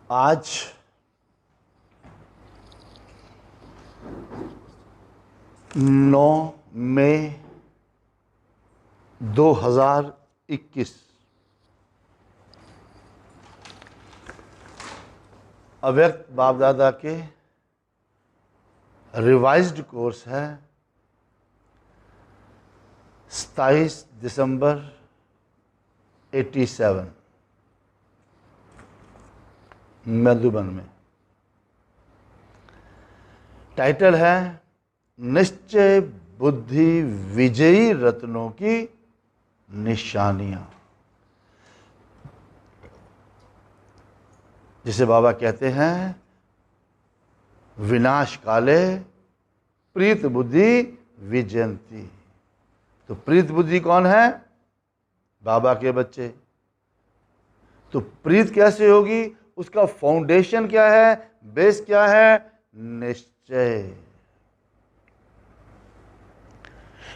आज 9 मई 2021 अव्यक्त बाप दादा के रिवाइज्ड कोर्स है 27 दिसंबर 87 मधुबन में। टाइटल है निश्चय बुद्धि विजयी रत्नों की निशानियां, जिसे बाबा कहते हैं विनाश काले प्रीत बुद्धि विजयंती। तो प्रीत बुद्धि कौन है? बाबा के बच्चे। तो प्रीत कैसे होगी? उसका फाउंडेशन क्या है, बेस क्या है? निश्चय।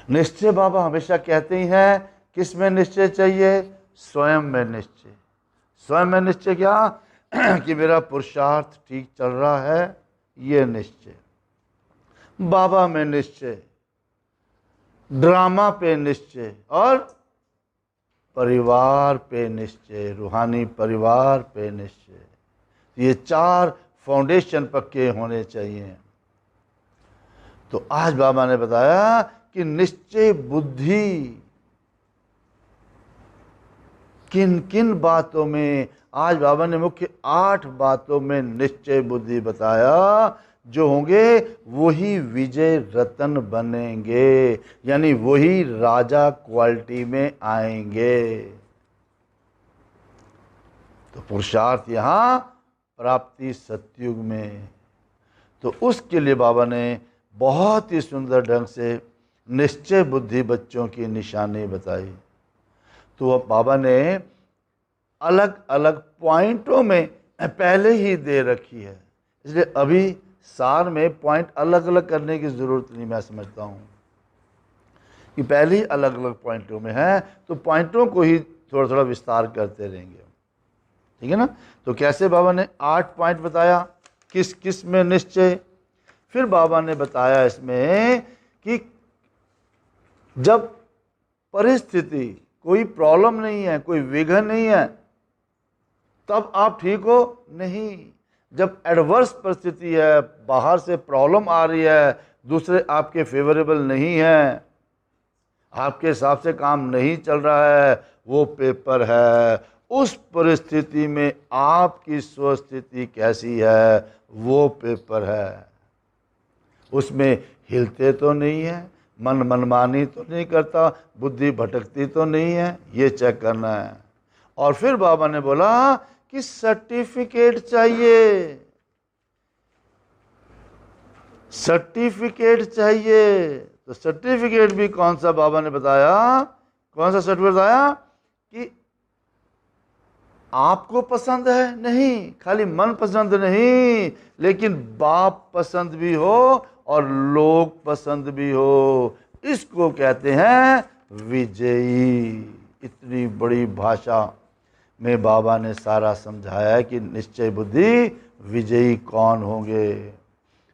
निश्चय बाबा हमेशा कहते ही हैं, किस में निश्चय चाहिए? स्वयं में निश्चय। स्वयं में निश्चय क्या? कि मेरा पुरुषार्थ ठीक चल रहा है, ये निश्चय। बाबा में निश्चय, ड्रामा पे निश्चय, और परिवार पे निश्चय, रूहानी परिवार पे निश्चय। ये चार फाउंडेशन पक्के होने चाहिए। तो आज बाबा ने बताया कि निश्चय बुद्धि किन किन बातों में, आज बाबा ने मुख्य 8 बातों में निश्चय बुद्धि बताया, जो होंगे वही विजय रतन बनेंगे, यानी वही राजा क्वालिटी में आएंगे। तो पुरुषार्थ यहां, प्राप्ति सतयुग में। तो उसके लिए बाबा ने बहुत ही सुंदर ढंग से निश्चय बुद्धि बच्चों की निशानी बताई। तो अब बाबा ने अलग अलग पॉइंटों में पहले ही दे रखी है, इसलिए अभी सार में पॉइंट अलग अलग करने की जरूरत नहीं। मैं समझता हूँ कि पहले ही अलग अलग पॉइंटों में है, तो पॉइंटों को ही थोड़ा थोड़ा विस्तार करते रहेंगे, ठीक है ना। तो कैसे बाबा ने 8 पॉइंट बताया, किस किस में निश्चय। फिर बाबा ने बताया इसमें कि जब परिस्थिति, कोई प्रॉब्लम नहीं है, कोई विघ्न नहीं है, तब आप ठीक हो नहीं। जब एडवर्स परिस्थिति है, बाहर से प्रॉब्लम आ रही है, दूसरे आपके फेवरेबल नहीं है, आपके हिसाब से काम नहीं चल रहा है, वो पेपर है, उस परिस्थिति में आपकी स्वस्थिति कैसी है, वो पेपर है। उसमें हिलते तो नहीं है, मन मनमानी तो नहीं करता, बुद्धि भटकती तो नहीं है, ये चेक करना है। और फिर बाबा ने बोला कि सर्टिफिकेट चाहिए, सर्टिफिकेट चाहिए। तो सर्टिफिकेट भी कौन सा बाबा ने बताया, कौन सा सर्टिफिकेट बताया? कि आपको पसंद है नहीं, खाली मन पसंद नहीं, लेकिन बाप पसंद भी हो और लोग पसंद भी हो। इसको कहते हैं विजयी। इतनी बड़ी भाषा में बाबा ने सारा समझाया है कि निश्चय बुद्धि विजयी कौन होंगे।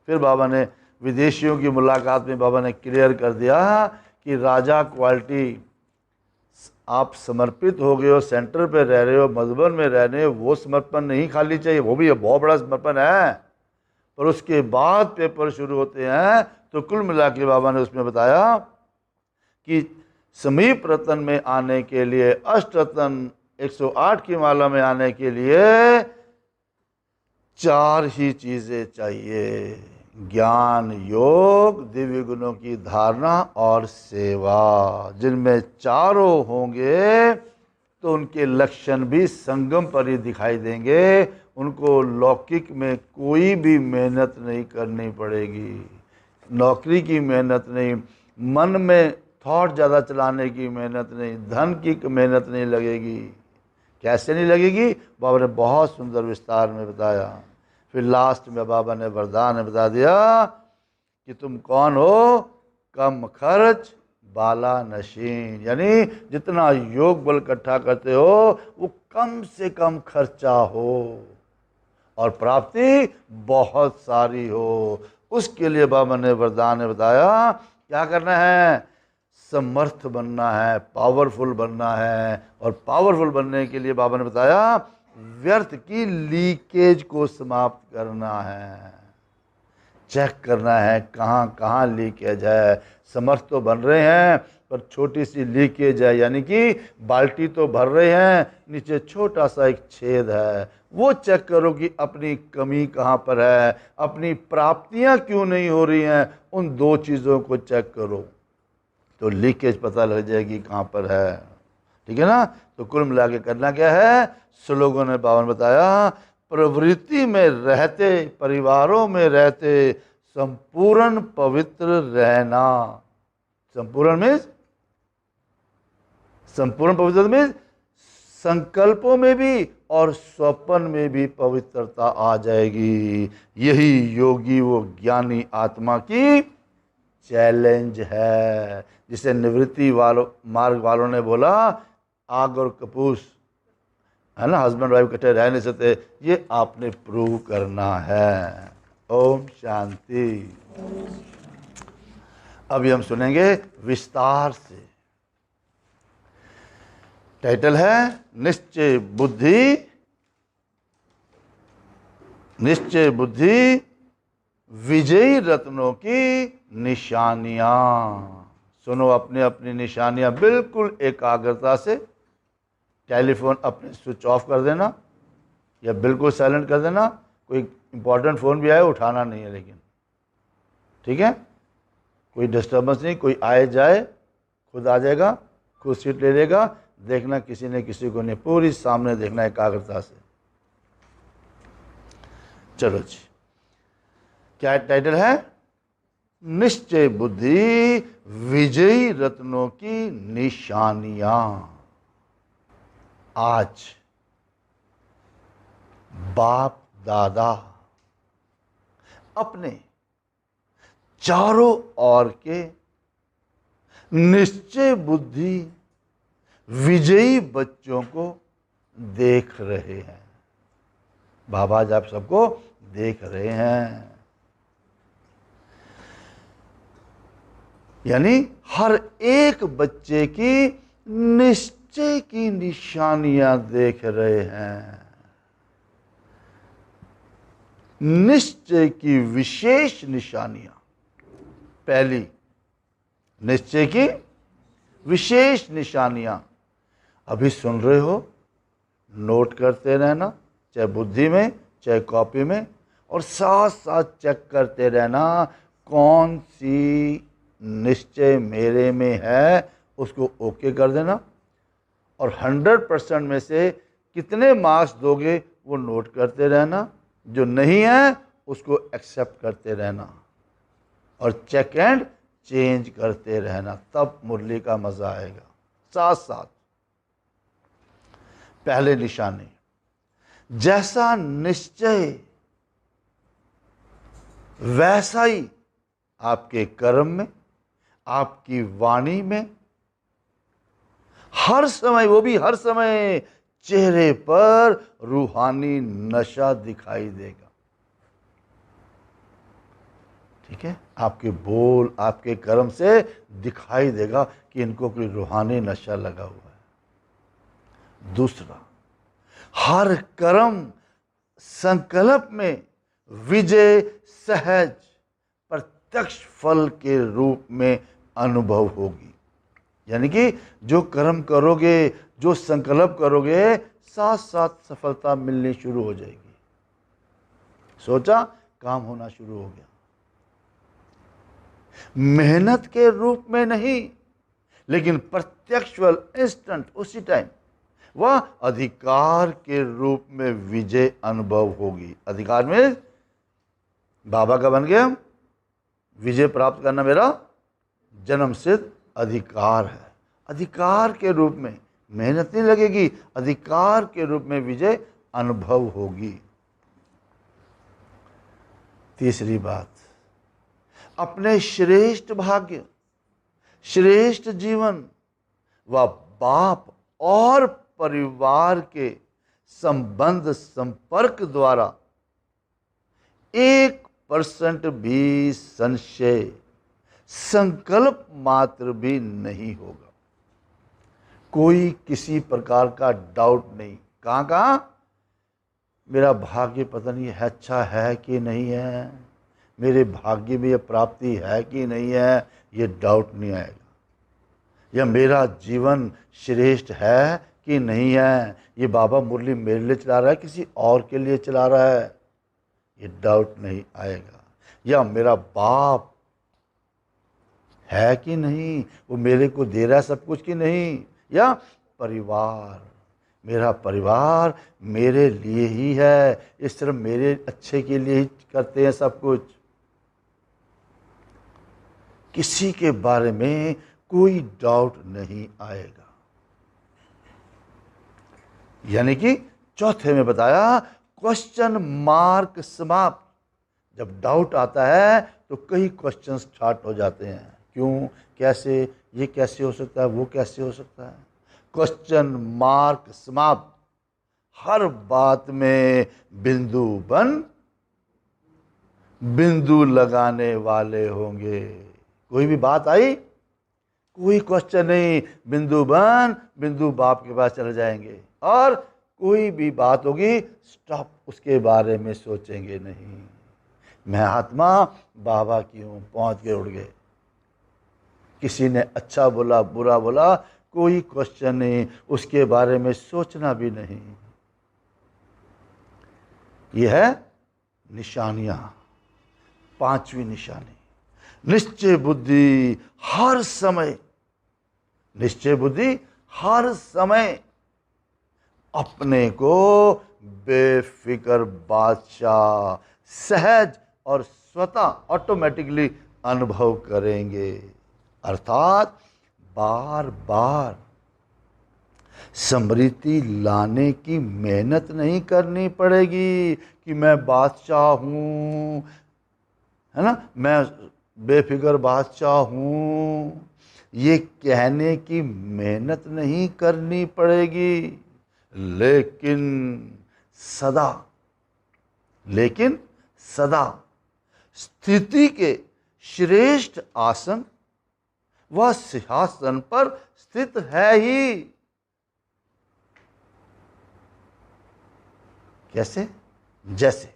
फिर बाबा ने विदेशियों की मुलाकात में बाबा ने क्लियर कर दिया कि राजा क्वालिटी, आप समर्पित हो गए हो, सेंटर पे रह रहे हो, मधुबन में रह रहे हो, वो समर्पण नहीं खाली चाहिए, वो भी बहुत बड़ा समर्पण है, पर उसके बाद पेपर शुरू होते हैं। तो कुल मिला के बाबा ने उसमें बताया कि समीप रतन में आने के लिए, अष्ट रतन 108 की माला में आने के लिए 4 ही चीजें चाहिए: ज्ञान, योग, दिव्य गुणों की धारणा और सेवा। जिनमें चारों होंगे तो उनके लक्षण भी संगम पर ही दिखाई देंगे। उनको लौकिक में कोई भी मेहनत नहीं करनी पड़ेगी, नौकरी की मेहनत नहीं, मन में थॉट ज़्यादा चलाने की मेहनत नहीं, धन की मेहनत नहीं लगेगी। कैसे नहीं लगेगी? बाबा ने बहुत सुंदर विस्तार में बताया। फिर लास्ट में बाबा ने वरदान बता दिया कि तुम कौन हो? कम खर्च बाला नशीन, यानी जितना योग बल इकट्ठा करते हो वो कम से कम खर्चा हो, और प्राप्ति बहुत सारी हो। उसके लिए बाबा ने वरदान ने बताया क्या करना है, समर्थ बनना है, पावरफुल बनना है। और पावरफुल बनने के लिए बाबा ने बताया व्यर्थ की लीकेज को समाप्त करना है, चेक करना है कहाँ कहाँ लीकेज है। समर्थ तो बन रहे हैं पर छोटी सी लीकेज है, यानी कि बाल्टी तो भर रहे हैं, नीचे छोटा सा एक छेद है। वो चेक करो कि अपनी कमी कहाँ पर है, अपनी प्राप्तियां क्यों नहीं हो रही हैं। उन दो चीज़ों को चेक करो तो लीकेज पता लग जाएगी कहाँ पर है। ठीक है ना। तो कुल मिला के करना क्या है, श्लोकों ने बाबा ने बताया प्रवृत्ति में रहते, परिवारों में रहते संपूर्ण पवित्र रहना। संपूर्ण में, संपूर्ण पवित्र में संकल्पों में भी और स्वप्न में भी पवित्रता आ जाएगी। यही योगी वो ज्ञानी आत्मा की चैलेंज है। जिसे निवृत्ति वालों मार्ग वालों ने बोला आग और कपूस है ना, हस्बैंड वाइफ इकट्ठे रह नहीं सकते, ये आपने प्रूव करना है। ओम शांति। अभी हम सुनेंगे विस्तार से। टाइटल है निश्चय बुद्धि, निश्चय बुद्धि विजयी रत्नों की निशानियां। सुनो अपनी अपनी निशानियां बिल्कुल एकाग्रता से। टेलीफोन अपने स्विच ऑफ कर देना या बिल्कुल साइलेंट कर देना। कोई इंपॉर्टेंट फ़ोन भी आए उठाना नहीं है, लेकिन ठीक है, कोई डिस्टर्बेंस नहीं। कोई आए जाए खुद आ जाएगा, खुद सीट ले लेगा। देखना किसी ने किसी को नहीं, पूरी सामने देखना एकाग्रता से। चलो जी, क्या टाइटल है, निश्चय बुद्धि विजयी रत्नों की निशानियां। आज बाप दादा अपने चारों ओर के निश्चय बुद्धि विजयी बच्चों को देख रहे हैं। बाबा जी आप सबको देख रहे हैं, यानी हर एक बच्चे की निश्चय की निशानियां देख रहे हैं। निश्चय की विशेष निशानियां। पहली, निश्चय की विशेष निशानियां। अभी सुन रहे हो, नोट करते रहना, चाहे बुद्धि में चाहे कॉपी में, और साथ साथ चेक करते रहना कौन सी निश्चय मेरे में है, उसको ओके कर देना। और 100% में से कितने मार्क्स दोगे वो नोट करते रहना। जो नहीं है उसको एक्सेप्ट करते रहना और चेक एंड चेंज करते रहना, तब मुरली का मजा आएगा। साथ साथ पहले निशानी, जैसा निश्चय वैसा ही आपके कर्म में, आपकी वाणी में, हर समय, वो भी हर समय चेहरे पर रूहानी नशा दिखाई देगा। ठीक है, आपके बोल आपके कर्म से दिखाई देगा कि इनको कोई रूहानी नशा लगा हुआ है। दूसरा, हर कर्म संकल्प में विजय सहज प्रत्यक्ष फल के रूप में अनुभव होगी। यानी कि जो कर्म करोगे, जो संकल्प करोगे, साथ साथ सफलता मिलनी शुरू हो जाएगी। सोचा, काम होना शुरू हो गया। मेहनत के रूप में नहीं, लेकिन प्रत्यक्ष फल इंस्टेंट, उसी टाइम। वह अधिकार के रूप में विजय अनुभव होगी। अधिकार में बाबा का बन गया, विजय प्राप्त करना मेरा जन्मसिद्ध अधिकार है। अधिकार के रूप में मेहनत नहीं लगेगी, अधिकार के रूप में विजय अनुभव होगी। तीसरी बात, अपने श्रेष्ठ भाग्य, श्रेष्ठ जीवन व बाप और परिवार के संबंध संपर्क द्वारा 1% भी संशय, संकल्प मात्र भी नहीं होगा। कोई किसी प्रकार का डाउट नहीं। कहाँ मेरा भाग्य पता नहीं है अच्छा है कि नहीं है, मेरे भाग्य में ये प्राप्ति है कि नहीं है, ये डाउट नहीं आएगा। या मेरा जीवन श्रेष्ठ है कि नहीं है, ये बाबा मुरली मेरे लिए चला रहा है किसी और के लिए चला रहा है, ये डाउट नहीं आएगा। या मेरा बाप है कि नहीं, वो मेरे को दे रहा है सब कुछ कि नहीं। या परिवार, मेरा परिवार मेरे लिए ही है, ये सिर्फ मेरे अच्छे के लिए ही करते हैं सब कुछ। किसी के बारे में कोई डाउट नहीं आएगा। यानी कि चौथे में बताया क्वेश्चन मार्क समाप्त। जब डाउट आता है तो कई क्वेश्चन स्टार्ट हो जाते हैं। क्यों, कैसे, ये कैसे हो सकता है, वो कैसे हो सकता है। क्वेश्चन मार्क समाप्त। हर बात में बिंदु बन बिंदु लगाने वाले होंगे। कोई भी बात आई, कोई क्वेश्चन नहीं, बिंदु बन बिंदु बाप के पास चले जाएंगे। और कोई भी बात होगी स्टॉप, उसके बारे में सोचेंगे नहीं। मैं आत्मा बाबा की हूँ, पहुँच के उड़ गए। किसी ने अच्छा बोला बुरा बोला, कोई क्वेश्चन नहीं, उसके बारे में सोचना भी नहीं। यह है निशानियां। पांचवी निशानी, निश्चय बुद्धि हर समय, निश्चय बुद्धि हर समय अपने को बेफिक्र बादशाह सहज और स्वतः ऑटोमेटिकली अनुभव करेंगे। अर्थात बार बार स्मृति लाने की मेहनत नहीं करनी पड़ेगी कि मैं बादशाह हूँ, है ना, मैं बेफिक्र बादशाह हूँ। ये कहने की मेहनत नहीं करनी पड़ेगी। लेकिन सदा स्थिति के श्रेष्ठ आसन वह सिंहासन पर स्थित है ही। कैसे? जैसे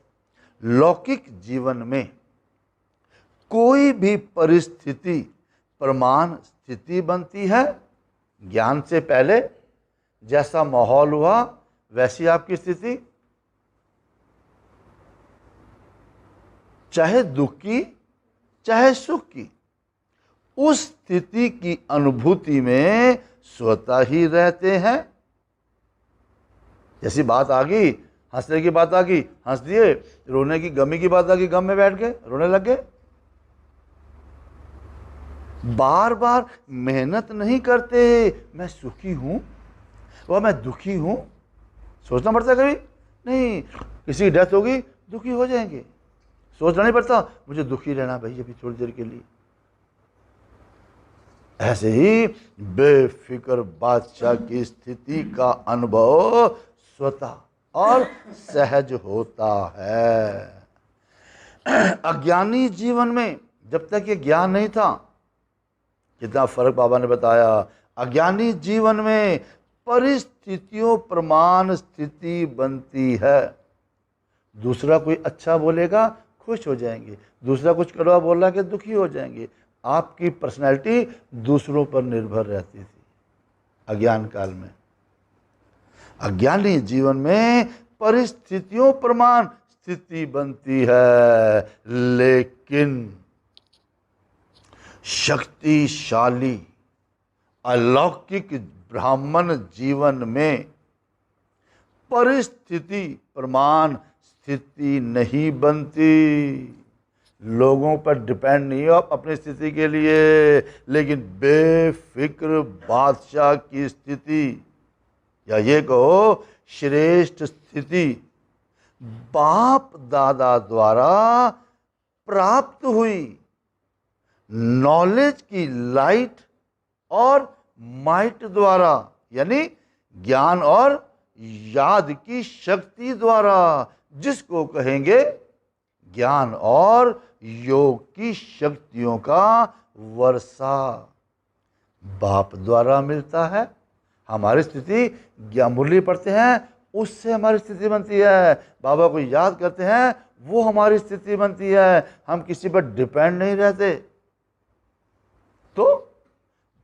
लौकिक जीवन में कोई भी परिस्थिति प्रमाण स्थिति बनती है। ज्ञान से पहले जैसा माहौल हुआ वैसी आपकी स्थिति, चाहे दुख की चाहे सुख की, उस स्थिति की अनुभूति में स्वतः ही रहते हैं। जैसी बात आ गई, हंसने की बात आ गई, हंस दिए, रोने की गमी की बात आ गई, गम में बैठ गए, रोने लग गए। बार बार मेहनत नहीं करते मैं सुखी हूं व मैं दुखी हूं। सोचना पड़ता है कभी नहीं, किसी की डेथ होगी दुखी हो जाएंगे, सोचना नहीं पड़ता मुझे दुखी रहना भाई अभी थोड़ी देर के लिए। ऐसे ही बेफिक्र बादशाह की स्थिति का अनुभव स्वतः और सहज होता है। अज्ञानी जीवन में जब तक ये ज्ञान नहीं था, कितना फर्क बाबा ने बताया। अज्ञानी जीवन में परिस्थितियों प्रमाण स्थिति बनती है। दूसरा कोई अच्छा बोलेगा खुश हो जाएंगे, दूसरा कुछ कड़वा बोल रहा है दुखी हो जाएंगे। आपकी पर्सनैलिटी दूसरों पर निर्भर रहती थी अज्ञान काल में। अज्ञानी जीवन में परिस्थितियों प्रमाण स्थिति बनती है, लेकिन शक्तिशाली अलौकिक ब्राह्मण जीवन में परिस्थिति प्रमाण स्थिति नहीं बनती। लोगों पर डिपेंड नहीं हो अपनी स्थिति के लिए, लेकिन बेफिक्र बादशाह की स्थिति, या ये कहो श्रेष्ठ स्थिति, बाप दादा द्वारा प्राप्त हुई नॉलेज की लाइट और माइट द्वारा, यानी ज्ञान और याद की शक्ति द्वारा, जिसको कहेंगे ज्ञान और योग की शक्तियों का वर्षा बाप द्वारा मिलता है। हमारी स्थिति ज्ञान मुरली पढ़ते हैं, उससे हमारी स्थिति बनती है। बाबा को याद करते हैं, वो हमारी स्थिति बनती है। हम किसी पर डिपेंड नहीं रहते। तो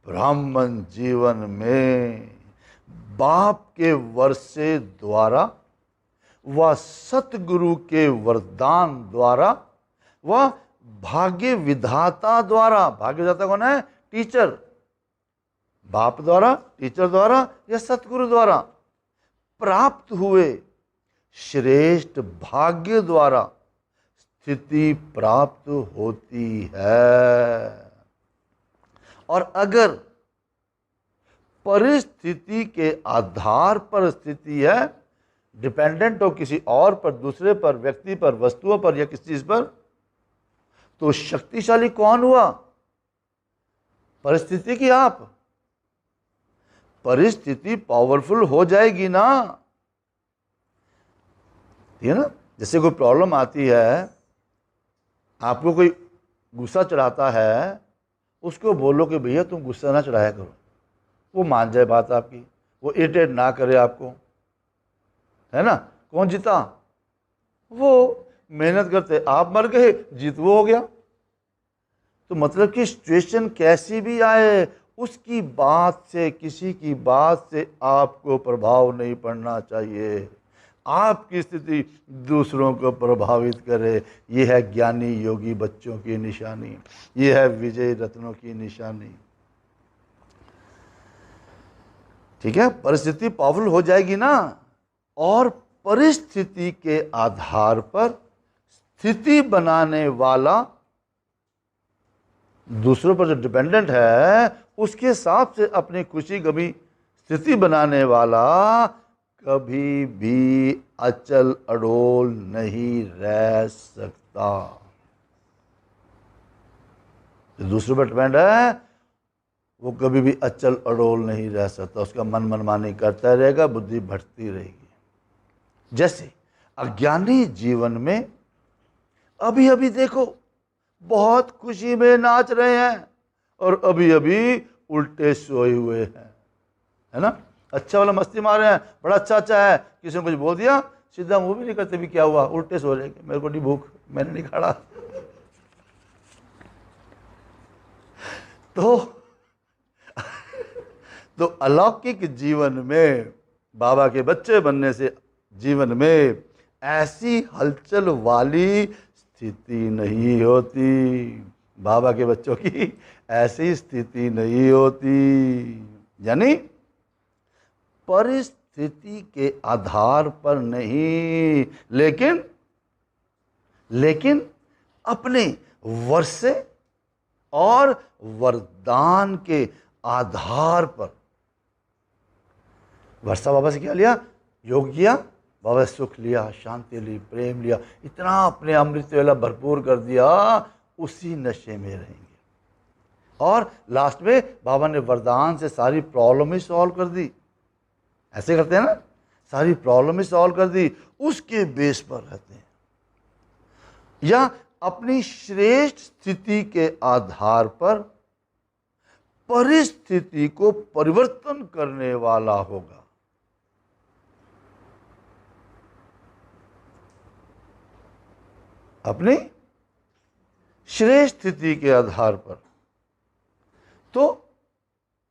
ब्राह्मण जीवन में बाप के वर्षे द्वारा व सतगुरु के वरदान द्वारा व भाग्य विधाता द्वारा, भाग्य विधाता कौन है? टीचर, बाप द्वारा, टीचर द्वारा या सतगुरु द्वारा प्राप्त हुए श्रेष्ठ भाग्य द्वारा स्थिति प्राप्त होती है। और अगर परिस्थिति के आधार पर स्थिति है, डिपेंडेंट हो किसी और पर, दूसरे पर, व्यक्ति पर, वस्तुओं पर या किसी चीज पर, तो शक्तिशाली कौन हुआ? परिस्थिति की आप। परिस्थिति पावरफुल हो जाएगी ना, ठीक है ना। जैसे कोई प्रॉब्लम आती है, आपको कोई गुस्सा चढ़ाता है, उसको बोलो कि भैया तुम गुस्सा ना चढ़ाया करो, वो मान जाए बात आपकी, वो इरिटेट ना करे आपको, है ना। कौन जीता? वो। मेहनत करते आप मर गए, जीत वो हो गया। तो मतलब कि सिचुएशन कैसी भी आए, उसकी बात से, किसी की बात से आपको प्रभाव नहीं पड़ना चाहिए। आपकी स्थिति दूसरों को प्रभावित करे, यह है ज्ञानी योगी बच्चों की निशानी, यह है विजय रत्नों की निशानी। ठीक है, परिस्थिति पावरफुल हो जाएगी ना, और परिस्थिति के आधार पर स्थिति बनाने वाला, दूसरों पर जो डिपेंडेंट है, उसके हिसाब से अपनी खुशी गमी स्थिति बनाने वाला कभी भी अचल अडोल नहीं रह सकता। जो दूसरों पर डिपेंड है, वो कभी भी अचल अडोल नहीं रह सकता। उसका मन मनमानी करता रहेगा, बुद्धि भटकती रहेगी। जैसे अज्ञानी जीवन में अभी अभी देखो बहुत खुशी में नाच रहे हैं, और अभी अभी उल्टे सोए हुए हैं, है ना। अच्छा वाला मस्ती मार रहे हैं, बड़ा अच्छा अच्छा है, किसी ने कुछ बोल दिया, सीधा मुंह भी नहीं करते भी क्या हुआ, उल्टे सो रहे, मेरे को नहीं भूख, मैंने नहीं खाड़ा। तो अलौकिक जीवन में, बाबा के बच्चे बनने से जीवन में ऐसी हलचल वाली स्थिति नहीं होती। बाबा के बच्चों की ऐसी स्थिति नहीं होती। यानी परिस्थिति के आधार पर नहीं, लेकिन अपने वर्षे और वरदान के आधार पर। वर्षा बाबा से क्या लिया? योग किया, बाबा से सुख लिया, शांति ली, प्रेम लिया, इतना अपने अमृत वेला भरपूर कर दिया, उसी नशे में रहेंगे। और लास्ट में बाबा ने वरदान से सारी प्रॉब्लम ही सॉल्व कर दी। ऐसे करते हैं ना, सारी प्रॉब्लम ही सॉल्व कर दी, उसके बेस पर रहते हैं। या अपनी श्रेष्ठ स्थिति के आधार पर परिस्थिति को परिवर्तन करने वाला होगा। अपनी श्रेष्ठ स्थिति के आधार पर। तो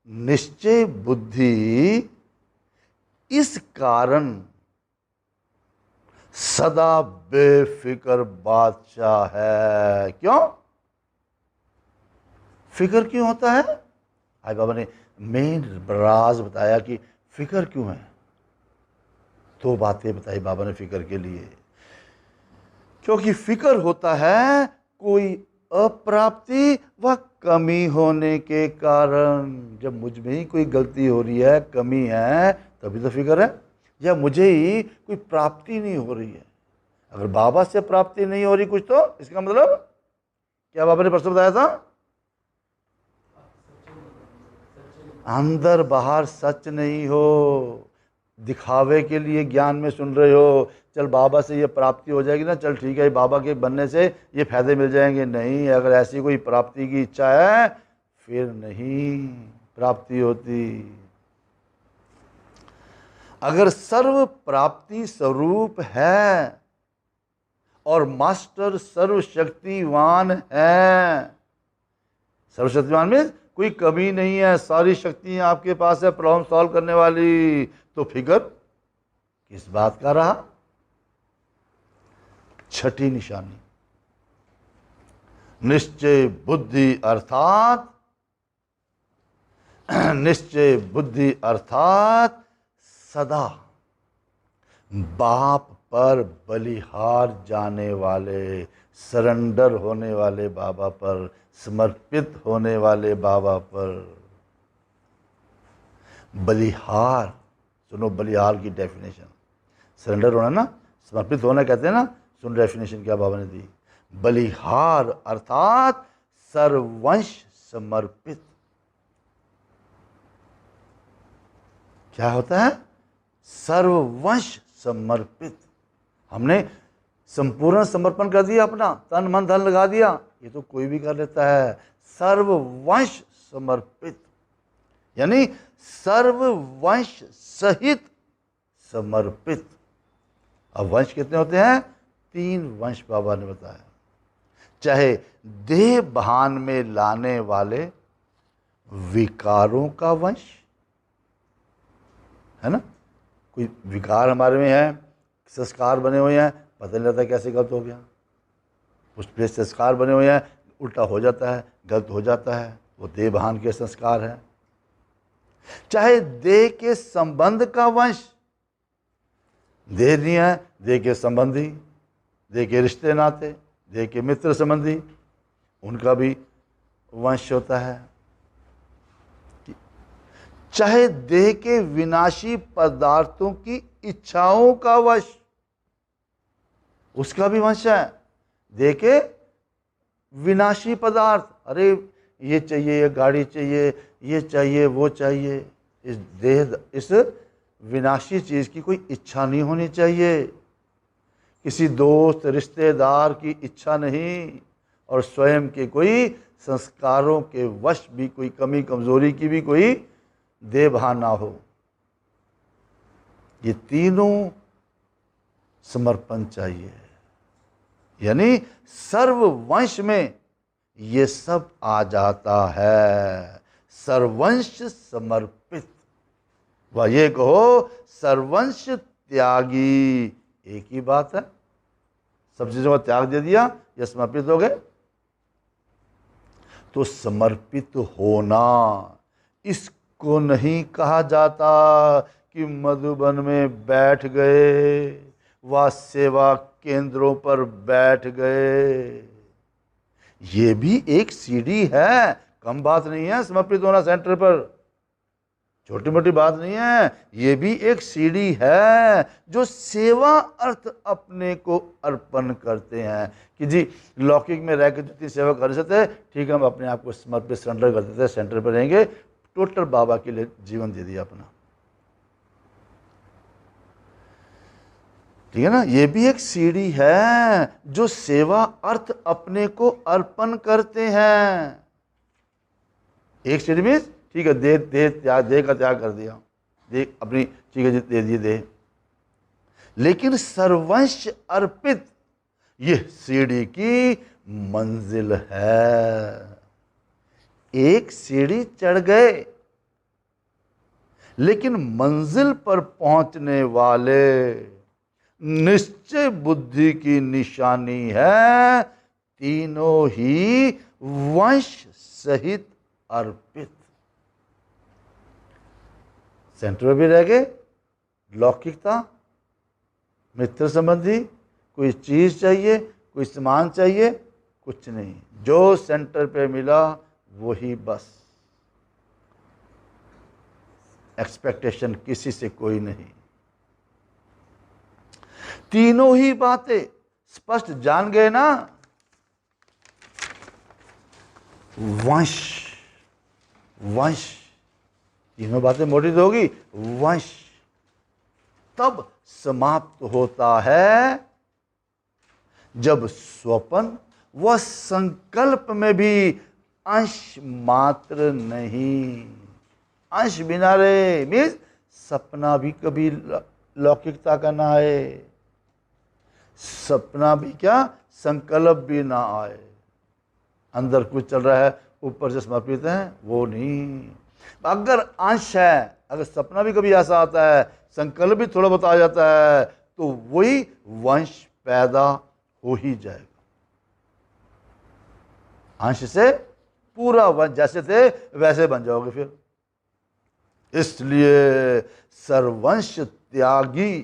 निश्चय बुद्धि इस कारण सदा बेफिक्र बादशाह है। क्यों फिक्र क्यों होता है? आज बाबा ने मेन राज बताया कि फिक्र क्यों है। दो बातें बताई बाबा ने फिक्र के लिए। क्योंकि फिक्र होता है कोई अप्राप्ति व कमी होने के कारण। जब मुझ में ही कोई गलती हो रही है, कमी है, तभी तो फिक्र है। या मुझे ही कोई प्राप्ति नहीं हो रही है। अगर बाबा से प्राप्ति नहीं हो रही कुछ, तो इसका मतलब क्या बाबा ने परसों बताया था? अंदर बाहर सच नहीं हो, दिखावे के लिए ज्ञान में सुन रहे हो, चल बाबा से ये प्राप्ति हो जाएगी ना, चल ठीक है बाबा के बनने से ये फायदे मिल जाएंगे। नहीं, अगर ऐसी कोई प्राप्ति की इच्छा है फिर नहीं प्राप्ति होती। अगर सर्व प्राप्ति स्वरूप है और मास्टर सर्वशक्तिवान है, सर्वशक्तिवान में कोई कमी नहीं है, सारी शक्तियां आपके पास है प्रॉब्लम सॉल्व करने वाली, तो फिकर किस बात का रहा। छठी निशानी, निश्चय बुद्धि अर्थात निश्चय बुद्धि अर्थात सदा बाप पर बलिहार जाने वाले, सरेंडर होने वाले बाबा पर, समर्पित होने वाले बाबा पर। बलिहार, सुनो बलिहार की डेफिनेशन, सरेंडर होना ना, समर्पित होना कहते हैं ना, सुन डेफिनेशन क्या बाबा ने दी। बलिहार अर्थात सर्वंश समर्पित। क्या होता है? सर्ववंश समर्पित। हमने संपूर्ण समर्पण कर दिया, अपना तन मन धन लगा दिया, ये तो कोई भी कर लेता है। सर्ववंश समर्पित यानी सर्ववंश सहित समर्पित। अब वंश कितने होते हैं? 3 वंश बाबा ने बताया। चाहे देह भान में लाने वाले विकारों का वंश है ना, कोई विकार हमारे में है, संस्कार बने हुए हैं, पता नहीं लगता कैसे गलत हो गया। उस पर संस्कार बने हुए हैं, उल्टा हो जाता है, गलत हो जाता है, वो देह भान के संस्कार है। चाहे देह के संबंध का वंश, देह नहीं है, देह के संबंधी, देह के रिश्ते नाते, देह के मित्र संबंधी, उनका भी वंश होता है। चाहे देह के विनाशी पदार्थों की इच्छाओं का वश, उसका भी वंश है। देह के विनाशी पदार्थ, अरे ये चाहिए, ये गाड़ी चाहिए, ये चाहिए, वो चाहिए, इस देह, इस विनाशी चीज की कोई इच्छा नहीं होनी चाहिए, किसी दोस्त रिश्तेदार की इच्छा नहीं, और स्वयं के कोई संस्कारों के वश भी कोई कमी कमजोरी की भी कोई देह भान ना हो। ये तीनों समर्पण चाहिए, यानी सर्ववंश में ये सब आ जाता है। सर्वंश समर्पित, वह ये कहो सर्वंश त्यागी, एक ही बात है। सब चीजों का त्याग दे दिया या समर्पित हो गए। तो समर्पित होना, इसको नहीं कहा जाता कि मधुबन में बैठ गए व सेवा केंद्रों पर बैठ गए। ये भी एक सीढ़ी है, कम बात नहीं है समर्पित होना सेंटर पर, छोटी मोटी बात नहीं है। ये भी एक सीढ़ी है जो सेवा अर्थ अपने को अर्पण करते हैं कि जी लौकिक में रह के जितनी सेवा कर सकते, ठीक है, हम अपने आप को समर्पित सरेंडर कर देते हैं, सेंटर पर रहेंगे, टोटल बाबा के लिए जीवन दे दिया अपना। ठीक है ना, ये भी एक सीढ़ी है जो सेवा अर्थ अपने को अर्पण करते हैं। एक सीढ़ी में ठीक है, देह का त्याग कर दिया, देह अपनी ठीक है दे दिए देह, लेकिन सर्वंश अर्पित ये सीढ़ी की मंजिल है। एक सीढ़ी चढ़ गए, लेकिन मंजिल पर पहुंचने वाले निश्चय बुद्धि की निशानी है तीनों ही वंश सहित अर्पित। सेंटर में भी रह गए, लौकिकता, मित्र संबंधी, कोई चीज चाहिए, कोई सामान चाहिए, कुछ नहीं, जो सेंटर पे मिला वही बस, एक्सपेक्टेशन किसी से कोई नहीं। तीनों ही बातें स्पष्ट जान गए ना, वंश, वंश, तीनों बातें मोटी तो होगी, वंश, तब समाप्त होता है जब स्वप्न व संकल्प में भी अंश मात्र नहीं। अंश बिना रे मीन्स सपना भी कभी लौकिकता का ना आए, सपना भी क्या, संकल्प भी ना आए। अंदर कुछ चल रहा है, ऊपर से समर्पित है, वो नहीं। अगर अंश है, अगर सपना भी कभी ऐसा आता है, संकल्प भी थोड़ा बहुत आ जाता है, तो वही वंश पैदा हो ही जाएगा। अंश से पूरा वंश जैसे थे वैसे बन जाओगे फिर। इसलिए सर्वंश त्यागी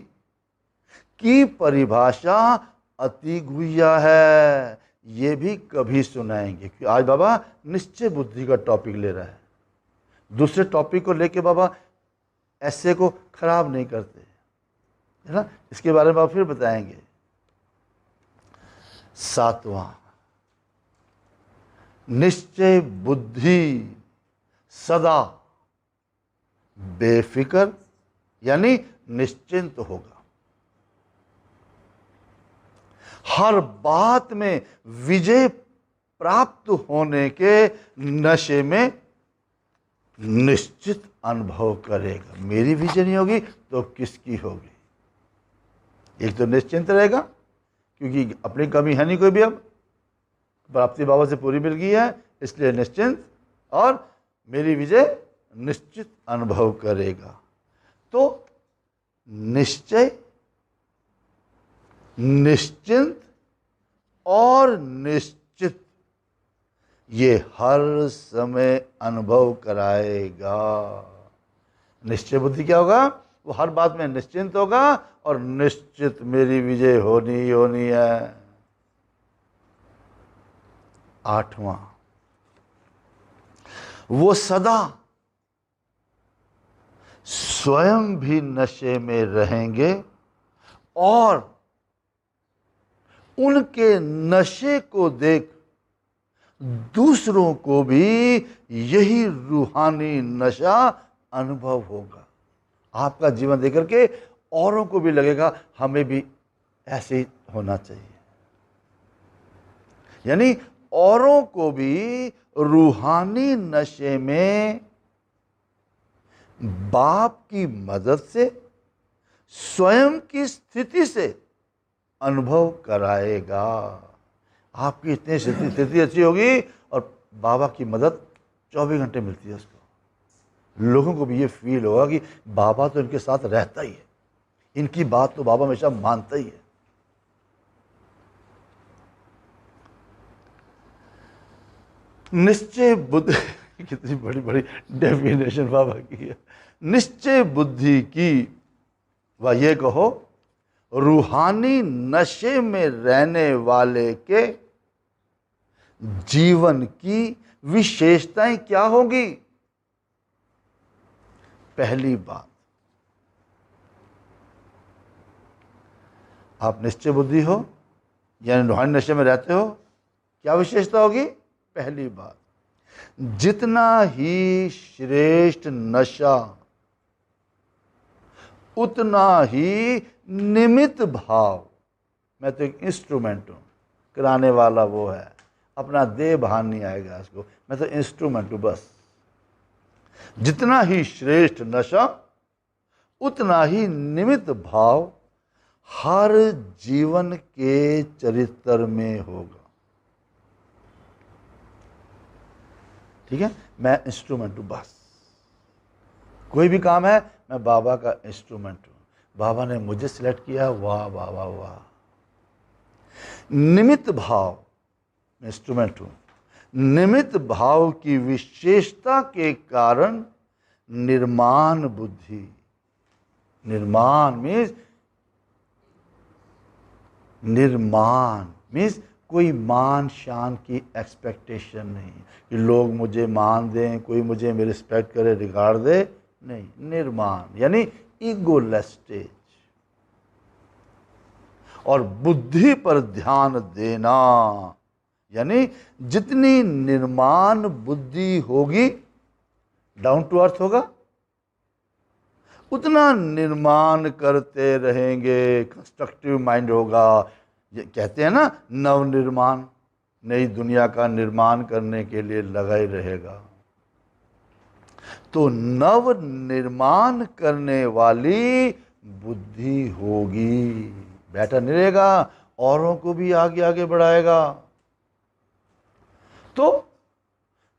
की परिभाषा अति गुह्य है। ये भी कभी सुनाएंगे, क्योंकि आज बाबा निश्चय बुद्धि का टॉपिक ले रहा है। दूसरे टॉपिक को लेके बाबा ऐसे को खराब नहीं करते, है ना। इसके बारे में बाबा फिर बताएंगे। सातवां, निश्चय बुद्धि सदा बेफिक्र यानी निश्चिंत होगा। हर बात में विजय प्राप्त होने के नशे में निश्चित अनुभव करेगा। मेरी विजय नहीं होगी तो किसकी होगी। एक तो निश्चिंत रहेगा क्योंकि अपनी कमी है नहीं कोई भी, अब प्राप्ति बाबा से पूरी मिल गई है, इसलिए निश्चिंत, और मेरी विजय निश्चित अनुभव करेगा। तो निश्चय, निश्चिंत और निश्चित ये हर समय अनुभव कराएगा। निश्चय बुद्धि क्या होगा, वो हर बात में निश्चिंत होगा और निश्चित मेरी विजय होनी ही होनी है। आठवां, वो सदा स्वयं भी नशे में रहेंगे और उनके नशे को देख दूसरों को भी यही रूहानी नशा अनुभव होगा। आपका जीवन देख करके औरों को भी लगेगा हमें भी ऐसे ही होना चाहिए। यानी औरों को भी रूहानी नशे में बाप की मदद से, स्वयं की स्थिति से अनुभव कराएगा। आपकी इतनी स्थिति अच्छी होगी और बाबा की मदद 24 घंटे मिलती है उसको। लोगों को भी ये फील होगा कि बाबा तो इनके साथ रहता ही है, इनकी बात तो बाबा हमेशा मानता ही है। निश्चय बुद्धि कितनी बड़ी बड़ी डेफिनेशन बाबा की है। निश्चय बुद्धि की व ये कहो रूहानी नशे में रहने वाले के जीवन की विशेषताएं क्या होगी। पहली बात, आप निश्चय बुद्धि हो यानी रूहानी नशे में रहते हो, क्या विशेषता होगी। पहली बात, जितना ही श्रेष्ठ नशा उतना ही निमित्त भाव। मैं तो एक इंस्ट्रूमेंट हूं, कराने वाला वो है, अपना देह भान नहीं आएगा इसको, मैं तो इंस्ट्रूमेंट हूं बस। जितना ही श्रेष्ठ नशा उतना ही निमित्त भाव हर जीवन के चरित्र में होगा। ठीक है, मैं इंस्ट्रूमेंट हूं बस। कोई भी काम है मैं बाबा का इंस्ट्रूमेंट हूं, बाबा ने मुझे सिलेक्ट किया, वाह वाह वाह वाह। निमित्त भाव, इंस्ट्रूमेंट हूं। निमित्त भाव की विशेषता के कारण निर्माण बुद्धि, निर्माण मीन्स कोई मान शान की एक्सपेक्टेशन नहीं कि लोग मुझे मान दें, कोई मुझे रिस्पेक्ट करे, रिगार्ड दे, नहीं। निर्माण यानी ईगोलेस स्टेज। और बुद्धि पर ध्यान देना यानी जितनी निर्माण बुद्धि होगी, डाउन टू अर्थ होगा, उतना निर्माण करते रहेंगे, कंस्ट्रक्टिव माइंड होगा। ये कहते हैं ना, नवनिर्माण, नई दुनिया का निर्माण करने के लिए लगा ही रहेगा। तो नव निर्माण करने वाली बुद्धि होगी, बैठा नहीं रहेगा, औरों को भी आगे आगे बढ़ाएगा। तो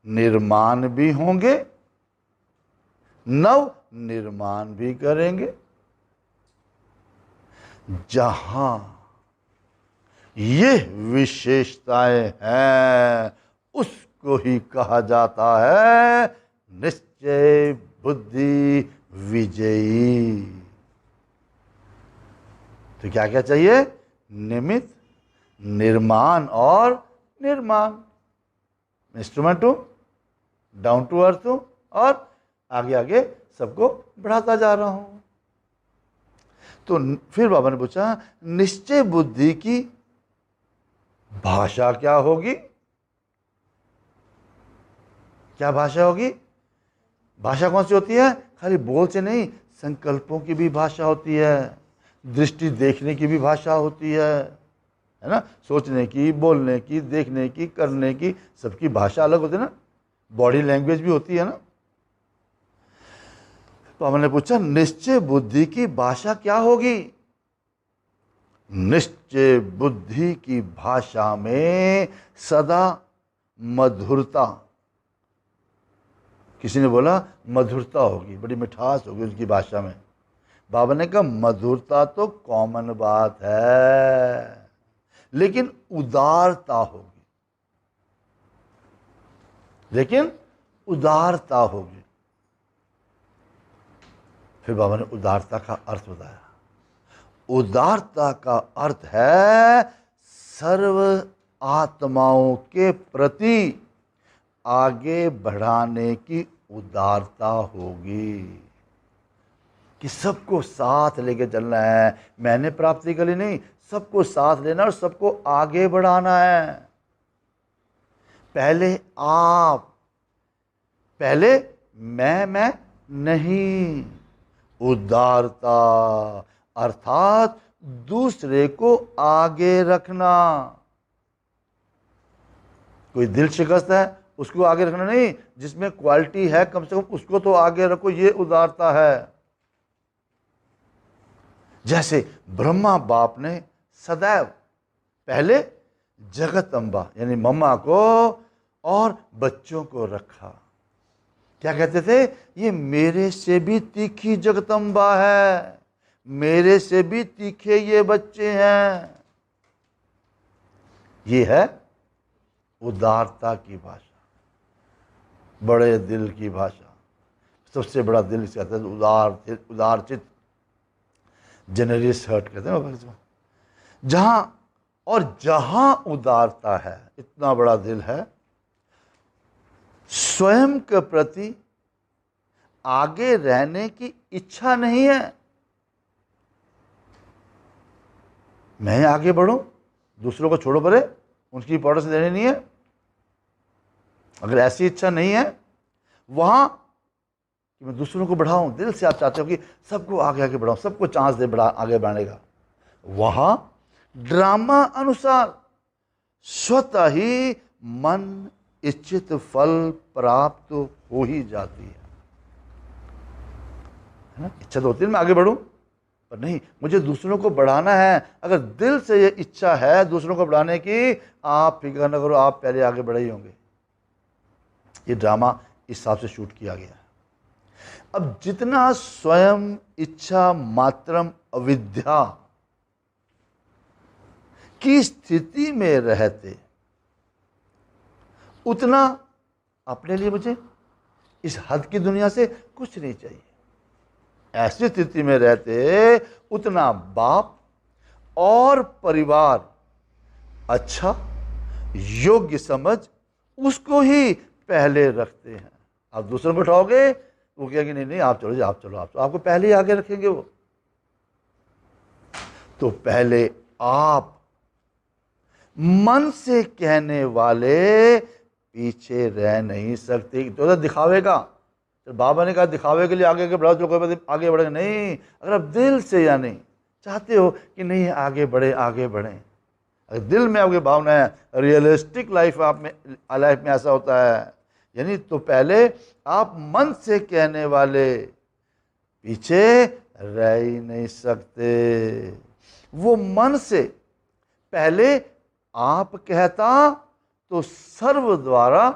निर्माण भी होंगे, नव निर्माण भी करेंगे। जहां ये विशेषताएं हैं उसको ही कहा जाता है निश्चय बुद्धि विजयी। तो क्या क्या चाहिए? निमित्त, निर्माण और निर्माण। इंस्ट्रूमेंट हूं, डाउन टू अर्थ हूं, और आगे आगे सबको बढ़ाता जा रहा हूं। तो फिर बाबा ने पूछा, निश्चय बुद्धि की भाषा क्या होगी? क्या भाषा होगी? भाषा कौन सी होती है? खाली बोल से नहीं, संकल्पों की भी भाषा होती है, दृष्टि देखने की भी भाषा होती है ना, सोचने की, बोलने की, देखने की, करने की, सबकी भाषा अलग होती है ना, बॉडी लैंग्वेज भी होती है ना। तो हमने पूछा, निश्चय बुद्धि की भाषा क्या होगी? निश्चय बुद्धि की भाषा में सदा मधुरता, किसी ने बोला मधुरता होगी, बड़ी मिठास होगी उसकी भाषा में। बाबा ने कहा मधुरता तो कॉमन बात है, लेकिन उदारता होगी, लेकिन उदारता होगी। फिर बाबा ने उदारता का अर्थ बताया। उदारता का अर्थ है सर्व आत्माओं के प्रति आगे बढ़ाने की उदारता होगी, कि सबको साथ लेके चलना है। मैंने प्राप्ति के लिए नहीं, सबको साथ लेना और सबको आगे बढ़ाना है। पहले आप, पहले मैं नहीं। उदारता अर्थात दूसरे को आगे रखना। कोई दिल शिकस्त है, उसको आगे रखना नहीं, जिसमें क्वालिटी है कम से कम उसको तो आगे रखो, ये उदारता है। जैसे ब्रह्मा बाप ने सदैव पहले जगदम्बा यानी मम्मा को और बच्चों को रखा। क्या कहते थे? ये मेरे से भी तीखी जगदम्बा है, मेरे से भी तीखे ये बच्चे हैं। ये है उदारता की भाषा, बड़े दिल की भाषा। सबसे बड़ा दिल इसे कहते हैं उदार चित्त, जेनरस हार्ट कहते हैं। जहां उदारता है, इतना बड़ा दिल है, स्वयं के प्रति आगे रहने की इच्छा नहीं है। मैं आगे बढ़ूं, दूसरों को छोड़ो परे, उनकी इंपॉर्टेंस देनी नहीं है। अगर ऐसी इच्छा नहीं है वहां कि मैं दूसरों को बढ़ाऊं, दिल से आप चाहते हो कि सबको आगे आगे बढ़ाऊं, सबको चांस दे आगे बढ़ने का, वहां ड्रामा अनुसार स्वतः ही मन इच्छित फल प्राप्त हो ही जाती है ना। इच्छा तो होती है मैं आगे बढ़ूं, पर नहीं, मुझे दूसरों को बढ़ाना है। अगर दिल से ये इच्छा है दूसरों को बढ़ाने की, आप फिक्र न करो, आप पहले आगे बढ़े ही होंगे। ये ड्रामा इस हिसाब से शूट किया गया है। अब जितना स्वयं इच्छा मात्रम अविद्या की स्थिति में रहते, उतना अपने लिए मुझे इस हद की दुनिया से कुछ नहीं चाहिए। ऐसी स्थिति में रहते उतना बाप और परिवार अच्छा योग्य समझ उसको ही पहले रखते हैं। आप दूसरों को उठाओगे, वो कहेंगे नहीं नहीं आप चलो जी, आप चलो, आपको पहले ही आगे रखेंगे वो। तो पहले आप, मन से कहने वाले पीछे रह नहीं सकते। तो दिखावेगा तो बाबा ने कहा दिखावे के लिए आगे आगे बढ़ो तो कोई बात आगे बढ़ेंगे नहीं। अगर आप दिल से यानी चाहते हो कि नहीं आगे बढ़े आगे बढ़ें, अगर दिल में आपकी भावना है, रियलिस्टिक लाइफ में ऐसा होता है, यानी तो पहले आप मन से कहने वाले पीछे रह ही नहीं सकते। वो मन से पहले आप कहता तो सर्व द्वारा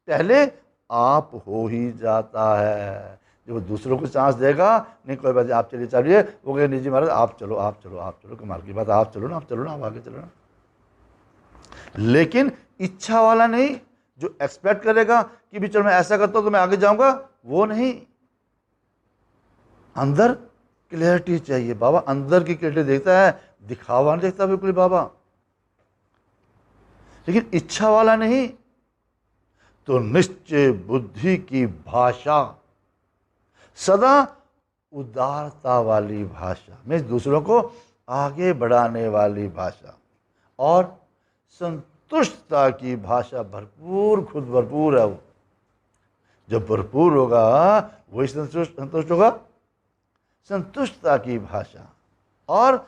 पहले आप हो ही जाता है। जब वो दूसरों को चांस देगा, नहीं कोई बात आप चलिए चलिए, वो कहे नहीं जी महाराज आप चलो आप चलो आप चलो, कमाल की बात, आप चलो ना आप आगे चलो ना। लेकिन इच्छा वाला नहीं, जो एक्सपेक्ट करेगा कि भी चलो मैं ऐसा करता हूं तो मैं आगे जाऊंगा, वो नहीं। अंदर क्लियरिटी चाहिए। बाबा अंदर की क्लियरिटी देखता है, दिखावा नहीं देखता बिल्कुल बाबा। लेकिन इच्छा वाला नहीं, तो निश्चय बुद्धि की भाषा सदा उदारता वाली भाषा में, दूसरों को आगे बढ़ाने वाली भाषा, और संतुष्टता की भाषा, भरपूर, खुद भरपूर है वो। जब भरपूर होगा वही संतुष्ट होगा। संतुष्टता की भाषा और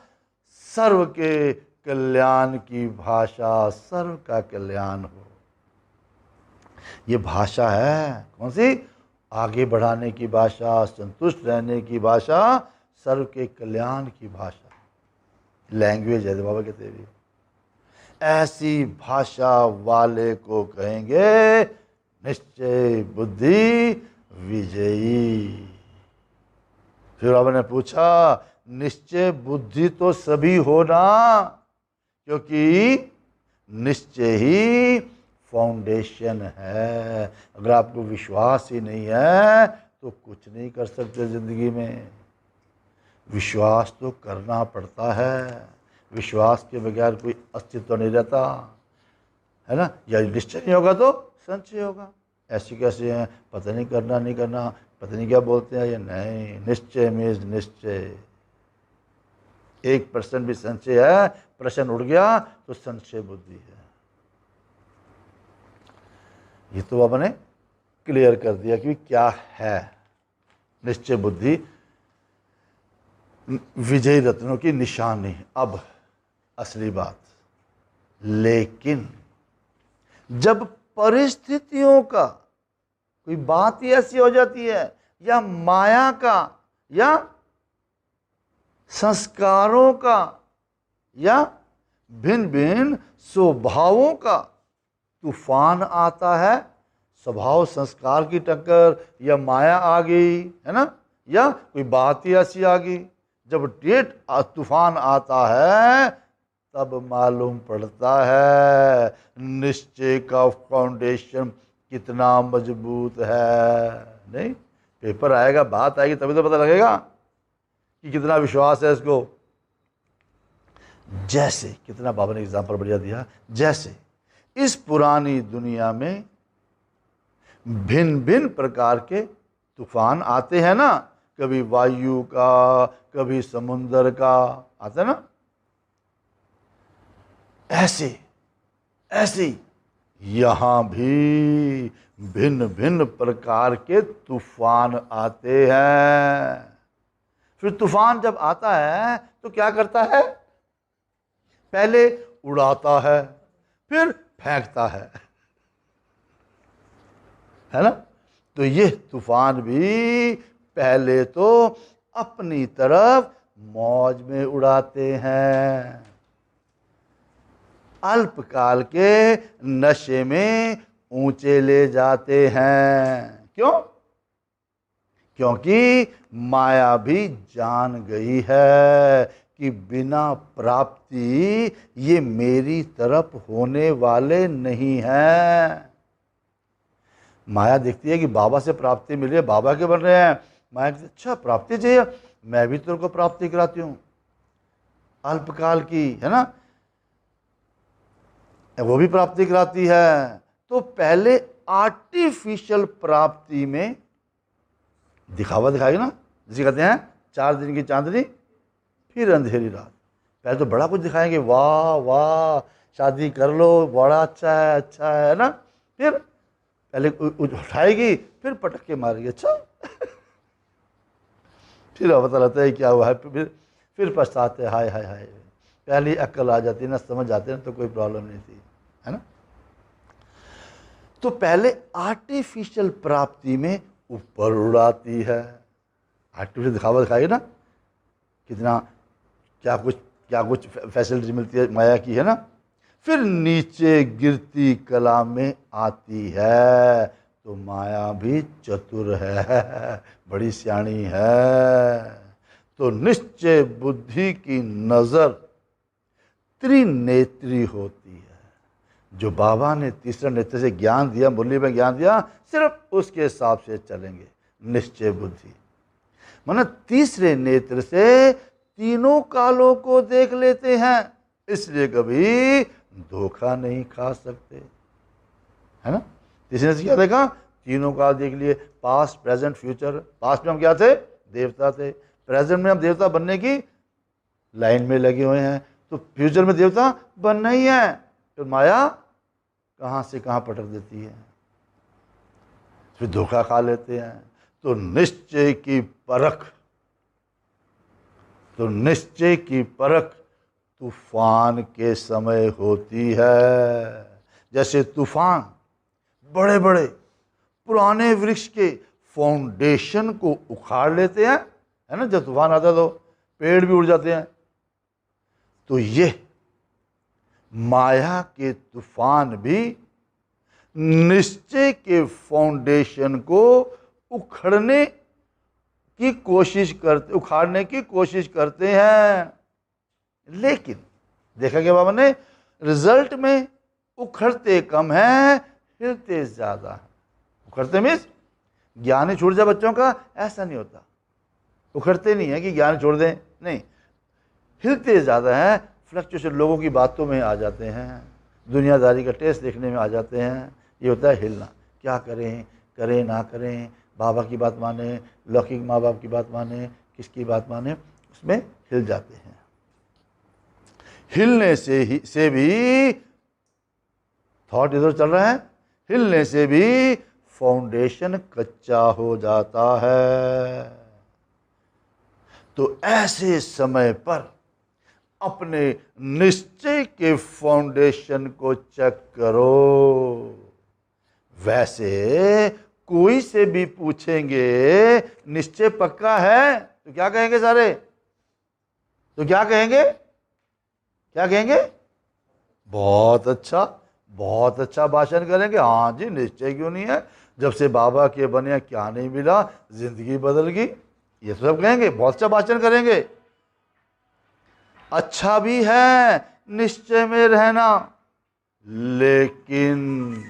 सर्व के कल्याण की भाषा, सर्व का कल्याण हो, ये भाषा है कौन सी? आगे बढ़ाने की भाषा, संतुष्ट रहने की भाषा, सर्व के कल्याण की भाषा। लैंग्वेज है बाबा कहते भी। ऐसी भाषा वाले को कहेंगे निश्चय बुद्धि विजयी। फिर बाबा ने पूछा निश्चय बुद्धि तो सभी हो ना, क्योंकि निश्चय ही फाउंडेशन है। अगर आपको विश्वास ही नहीं है तो कुछ नहीं कर सकते जिंदगी में। विश्वास तो करना पड़ता है, विश्वास के बगैर कोई अस्तित्व नहीं रहता है ना। या निश्चय नहीं होगा तो संचय होगा। ऐसे कैसे हैं, पता नहीं करना नहीं करना, पता नहीं क्या बोलते हैं ये, नहीं, निश्चय मीन्स निश्चय। 1% भी संचय है, प्रश्न उड़ गया तो संचय बुद्धि है। ये तो बाबा ने क्लियर कर दिया कि क्या है निश्चय बुद्धि, विजयी रत्नों की निशानी। अब असली बात, लेकिन जब परिस्थितियों का कोई बात ही ऐसी हो जाती है, या माया का, या संस्कारों का, या भिन्न भिन्न स्वभावों का तूफान आता है, स्वभाव संस्कार की टक्कर या माया आ गई है ना, या कोई बात ही ऐसी आ गई, जब डेट तूफान आता है तब मालूम पड़ता है निश्चय का फाउंडेशन कितना मजबूत है। नहीं, पेपर आएगा, बात आएगी, तभी तो पता लगेगा कि कितना विश्वास है इसको। जैसे कितना बाबा ने एग्जाम्पल बढ़िया दिया, जैसे इस पुरानी दुनिया में भिन्न भिन्न प्रकार के तूफान आते हैं ना, कभी वायु का, कभी समुद्र का आता है ना, ऐसे यहां भी भिन्न भिन्न प्रकार के तूफान आते हैं। फिर तूफान जब आता है तो क्या करता है? पहले उड़ाता है, फिर फेंकता है ना। तो ये तूफान भी पहले तो अपनी तरफ मौज में उड़ाते हैं, अल्पकाल के नशे में ऊंचे ले जाते हैं। क्यों? क्योंकि माया भी जान गई है कि बिना प्राप्ति ये मेरी तरफ होने वाले नहीं है। माया देखती है कि बाबा से प्राप्ति मिल रही है, बाबा के बन रहे हैं, माया कहती अच्छा प्राप्ति चाहिए, मैं भी तेरे को प्राप्ति कराती हूँ अल्पकाल की, है ना, वो भी प्राप्ति कराती है। तो पहले आर्टिफिशियल प्राप्ति में दिखावा दिखाएगी ना, जिसे कहते हैं 4 दिन की चांदनी फिर अंधेरी रात। पहले तो बड़ा कुछ दिखाएंगे, वाह वाह शादी कर लो, बड़ा अच्छा है ना, फिर पहले उठाएगी फिर पटक के मारेगी। अच्छा फिर पता लगता है क्या हुआ है, फिर पछताते, हाय हाय हाय, पहली अक्ल आ जाती ना, समझ आते ना, तो कोई प्रॉब्लम नहीं थी, है ना। तो पहले आर्टिफिशियल प्राप्ति में ऊपर उड़ाती है, आर्टिफिशियल दिखावा दिखाएगी ना, कितना क्या कुछ फैसिलिटी मिलती है माया की, है ना। फिर नीचे गिरती कला में आती है, तो माया भी चतुर है, बड़ी सियाणी है। तो निश्चय बुद्धि की नजर त्रिनेत्री होती है। जो बाबा ने तीसरा नेत्र से ज्ञान दिया, मुरली में ज्ञान दिया, सिर्फ उसके हिसाब से चलेंगे। निश्चय बुद्धि माना तीसरे नेत्र से तीनों कालों को देख लेते हैं, इसलिए कभी धोखा नहीं खा सकते, है ना। तीसरे से क्या देखा, तीनों काल देख लिए, पास्ट प्रेजेंट फ्यूचर। पास्ट में हम क्या थे, देवता थे, प्रेजेंट में हम देवता बनने की लाइन में लगे हुए हैं, तो फ्यूचर में देवता बनना ही है। तो माया कहाँ से कहाँ पटक देती है, फिर धोखा खा लेते हैं। तो निश्चय की परख तूफान के समय होती है। जैसे तूफान बड़े बड़े पुराने वृक्ष के फाउंडेशन को उखाड़ लेते हैं, है ना, जब तूफान आता है तो पेड़ भी उड़ जाते हैं। तो ये माया के तूफान भी निश्चय के फाउंडेशन को उखाड़ने की कोशिश करते हैं। लेकिन देखा गया बाबा ने, रिजल्ट में उखड़ते कम है, हिलते ज्यादा है। उखड़ते मीन्स ज्ञान ही छूट जाए बच्चों का, ऐसा नहीं होता। उखड़ते नहीं है कि ज्ञान छोड़ दें, नहीं, हिलते ज्यादा है। फ्लक्चुएशन लोगों की बातों में आ जाते हैं, दुनियादारी का टेस्ट देखने में आ जाते हैं। ये होता है हिलना। क्या करें ना करें, बाबा की बात माने, लौकिक माँ बाप की बात माने, किसकी बात माने, उसमें हिल जाते हैं। हिलने से भी थॉट इधर चल रहा है, हिलने से भी फाउंडेशन कच्चा हो जाता है। तो ऐसे समय पर अपने निश्चय के फाउंडेशन को चेक करो। वैसे कोई से भी पूछेंगे निश्चय पक्का है, तो क्या कहेंगे सारे, तो क्या कहेंगे, बहुत अच्छा भाषण करेंगे। हाँ जी, निश्चय क्यों नहीं है, जब से बाबा के बने क्या नहीं मिला, जिंदगी बदल गई, ये तो सब कहेंगे, बहुत अच्छा भाषण करेंगे। अच्छा भी है निश्चय में रहना, लेकिन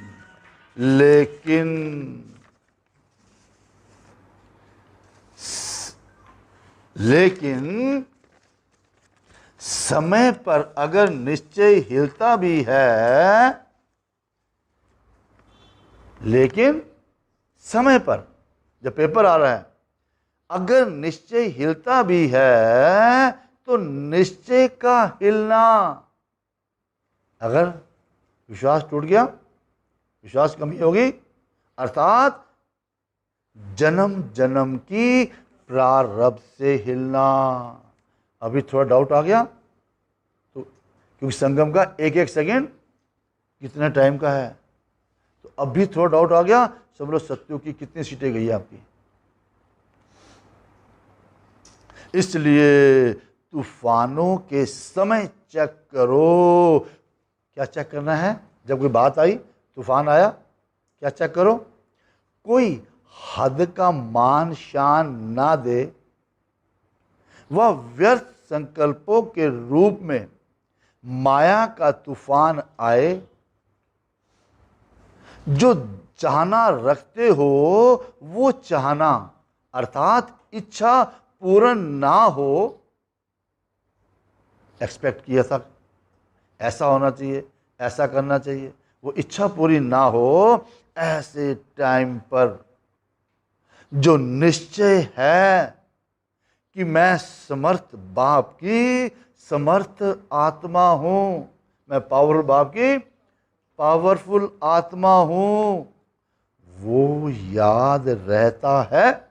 समय पर अगर निश्चय हिलता भी है, लेकिन समय पर जब पेपर आ रहा है, अगर निश्चय हिलता भी है तो निश्चय का हिलना, अगर विश्वास टूट गया, विश्वास कमी होगी, अर्थात जन्म जन्म की प्रारब्ध से हिलना। अभी थोड़ा डाउट आ गया तो, क्योंकि संगम का एक एक सेकंड कितना टाइम का है, तो अभी थोड़ा डाउट आ गया, समझ लो सत्युग की कितनी सीटें गई है आपकी। इसलिए तूफानों के समय चेक करो। क्या चेक करना है, जब कोई बात आई, तूफान आया, क्या चेक करो, कोई हद का मान शान ना दे, वह व्यर्थ संकल्पों के रूप में माया का तूफान आए, जो चाहना रखते हो वो चाहना अर्थात इच्छा पूर्ण ना हो, एक्सपेक्ट किया था ऐसा होना चाहिए, ऐसा करना चाहिए, वो इच्छा पूरी ना हो, ऐसे टाइम पर जो निश्चय है कि मैं समर्थ बाप की समर्थ आत्मा हूं, मैं पावरफुल बाप की पावरफुल आत्मा हूं, वो याद रहता है,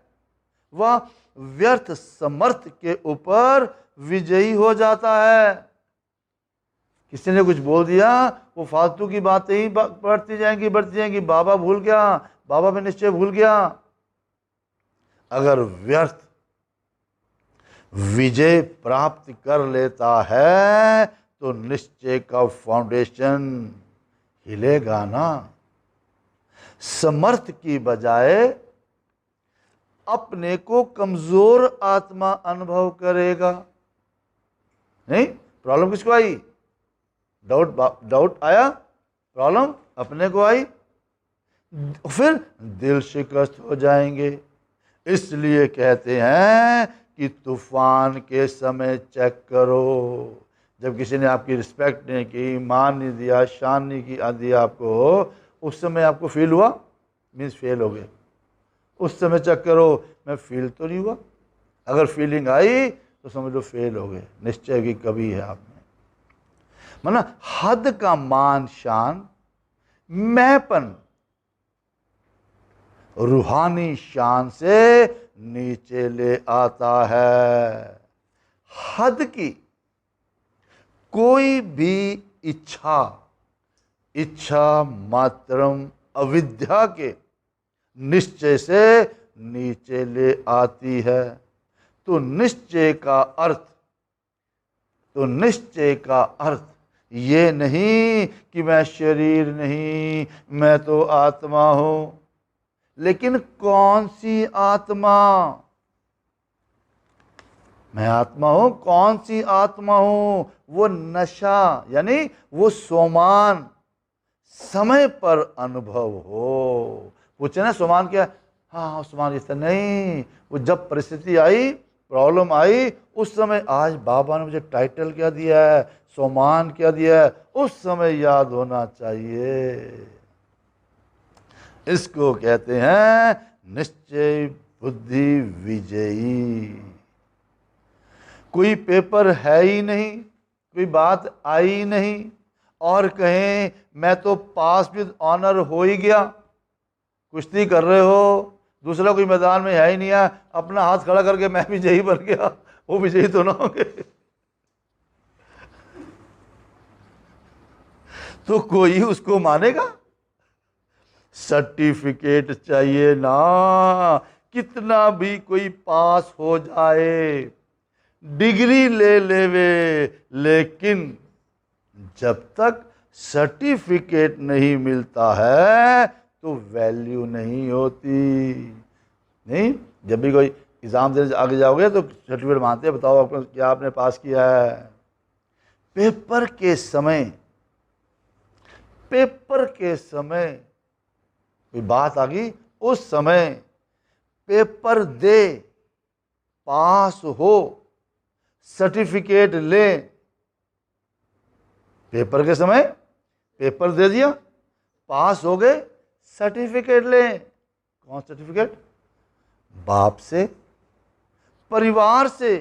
वह व्यर्थ समर्थ के ऊपर विजयी हो जाता है। किसी ने कुछ बोल दिया, वो फालतू की बातें ही बढ़ती जाएंगी, बाबा भूल गया, बाबा में निश्चय भूल गया। अगर व्यर्थ विजय प्राप्त कर लेता है तो निश्चय का फाउंडेशन हिलेगा ना। समर्थ की बजाय अपने को कमजोर आत्मा अनुभव करेगा। नहीं, प्रॉब्लम किसको आई? डाउट आया, प्रॉब्लम अपने को आई, फिर दिल शिकस्त हो जाएंगे। इसलिए कहते हैं कि तूफान के समय चेक करो। जब किसी ने आपकी रिस्पेक्ट नहीं की, मान नहीं दिया, शान नहीं दिया आपको, उस समय आपको फील हुआ, मीन्स फेल हो गए। उस समय चेक करो, मैं फील तो नहीं हुआ। अगर फीलिंग आई तो समझ लो फेल हो गए, निश्चय की कमी है आप में। माना हद का मान शान, मैंपन रूहानी शान से नीचे ले आता है। हद की कोई भी इच्छा मात्रम अविद्या के निश्चय से नीचे ले आती है। तो निश्चय का अर्थ ये नहीं कि मैं शरीर नहीं, मैं तो आत्मा हूं। लेकिन कौन सी आत्मा? मैं आत्मा हूं, कौन सी आत्मा हूं? वो नशा, यानी वो सोमान समय पर अनुभव हो। पूछे ना सोमान क्या? हाँ सोमान इस तरह नहीं, वो जब परिस्थिति आई, प्रॉब्लम आई, उस समय आज बाबा ने मुझे टाइटल क्या दिया है, सोमान क्या दिया है, उस समय याद होना चाहिए। इसको कहते हैं निश्चय बुद्धि विजयी। कोई पेपर है ही नहीं, कोई बात आई ही नहीं, और कहें मैं तो पास विद ऑनर हो ही गया। कुश्ती कर रहे हो, दूसरा कोई मैदान में है ही नहीं है, अपना हाथ खड़ा करके मैं विजयी बन गया, वो विजयी तो ना होंगे। तो कोई उसको मानेगा? सर्टिफिकेट चाहिए ना। कितना भी कोई पास हो जाए, डिग्री ले लेवे, लेकिन जब तक सर्टिफिकेट नहीं मिलता है तो वैल्यू नहीं होती। नहीं, जब भी कोई एग्जाम देने आगे जाओगे तो सर्टिफिकेट मांगते हैं, बताओ आपको क्या आपने पास किया है। पेपर के समय कोई बात आ गई, उस समय पेपर दे, पास हो, सर्टिफिकेट ले। पेपर के समय पेपर दे दिया, पास हो गए, सर्टिफिकेट ले। कौन सर्टिफिकेट? बाप से, परिवार से।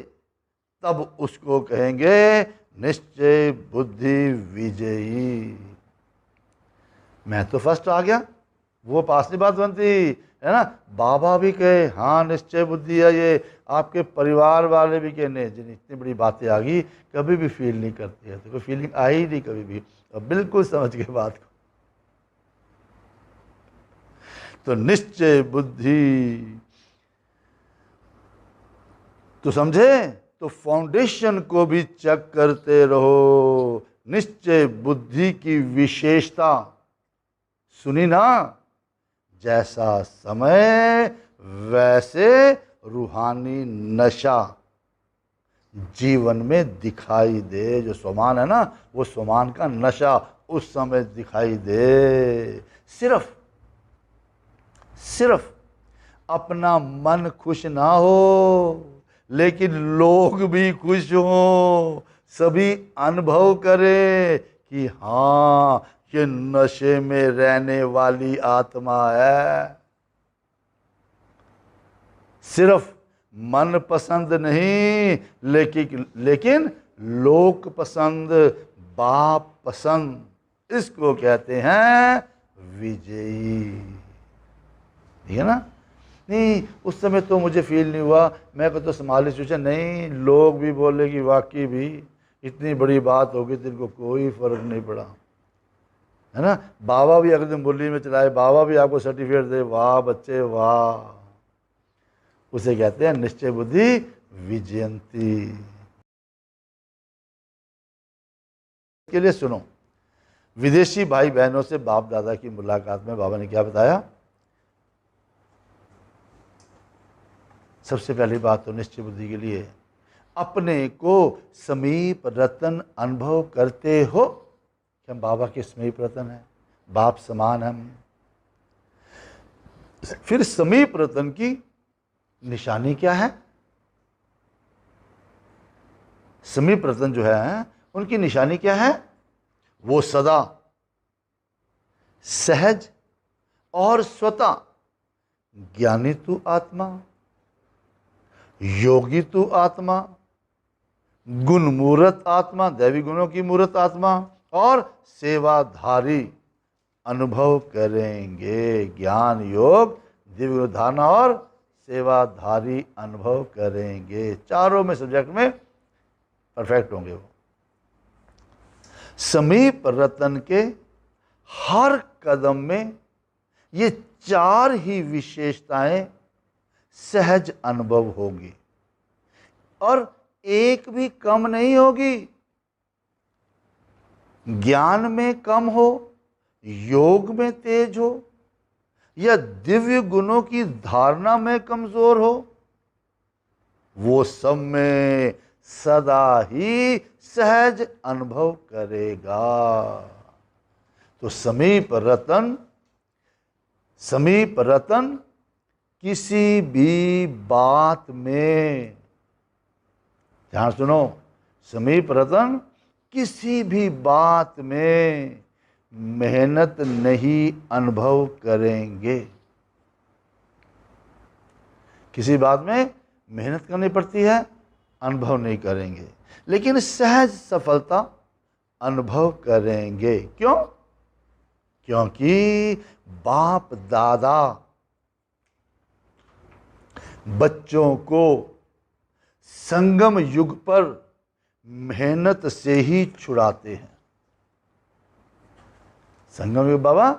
तब उसको कहेंगे निश्चय बुद्धि विजयी। मैं तो फर्स्ट आ गया, वो पास की बात बनती है ना। बाबा भी कहे हाँ निश्चय बुद्धि है ये, आपके परिवार वाले भी कहे नहीं जिन इतनी बड़ी बातें आ गई, कभी भी फील नहीं करती है। तो कोई फीलिंग आई नहीं कभी भी, और बिल्कुल समझ गए बात को। तो निश्चय बुद्धि तो समझे, तो फाउंडेशन को भी चेक करते रहो। निश्चय बुद्धि की विशेषता सुनी ना, जैसा समय वैसे रूहानी नशा जीवन में दिखाई दे। जो सोमान है ना, वो सोमान का नशा उस समय दिखाई दे। सिर्फ अपना मन खुश ना हो, लेकिन लोग भी खुश हों, सभी अनुभव करें कि हाँ ये नशे में रहने वाली आत्मा है। सिर्फ मन पसंद नहीं, लेकिन लोक पसंद, बाप पसंद। इसको कहते हैं विजयी। ठीक है ना। नहीं उस समय तो मुझे फील नहीं हुआ, मैं को तो संभाली सोचा, नहीं लोग भी बोले कि वाकई भी इतनी बड़ी बात होगी तेरे को कोई फर्क नहीं पड़ा, है ना। बाबा भी अगर तुम मुरली में चलाए, बाबा भी आपको सर्टिफिकेट दे, वाह बच्चे वाह, उसे कहते हैं निश्चय बुद्धि विजयंती। के लिए सुनो, विदेशी भाई बहनों से बाप दादा की मुलाकात में बाबा ने क्या बताया। सबसे पहली बात तो निश्चय बुद्धि के लिए, अपने को समीप रतन अनुभव करते हो कि हम बाबा के समीप रतन हैं, बाप समान हम। फिर समीप रतन की निशानी क्या है। समीप रतन जो है उनकी निशानी क्या है, वो सदा सहज और स्वतः ज्ञानी तू आत्मा, योगी तू आत्मा, गुण मूर्त आत्मा, दैवी गुणों की मूर्त आत्मा और सेवाधारी अनुभव करेंगे। ज्ञान योग दिव्य धारणा और सेवाधारी अनुभव करेंगे, चारों में सब्जेक्ट में परफेक्ट होंगे वो। समीप रतन के हर कदम में ये चार ही विशेषताएं सहज अनुभव होगी और एक भी कम नहीं होगी। ज्ञान में कम हो, योग में तेज हो या दिव्य गुणों की धारणा में कमजोर हो, वो सब में सदा ही सहज अनुभव करेगा। तो समीप रतन किसी भी बात में, ध्यान सुनो, समीप रतन किसी भी बात में मेहनत नहीं अनुभव करेंगे। किसी बात में मेहनत करनी पड़ती है, अनुभव नहीं करेंगे, लेकिन सहज सफलता अनुभव करेंगे। क्यों? क्योंकि बाप दादा बच्चों को संगम युग पर मेहनत से ही छुड़ाते हैं। संगम युग, बाबा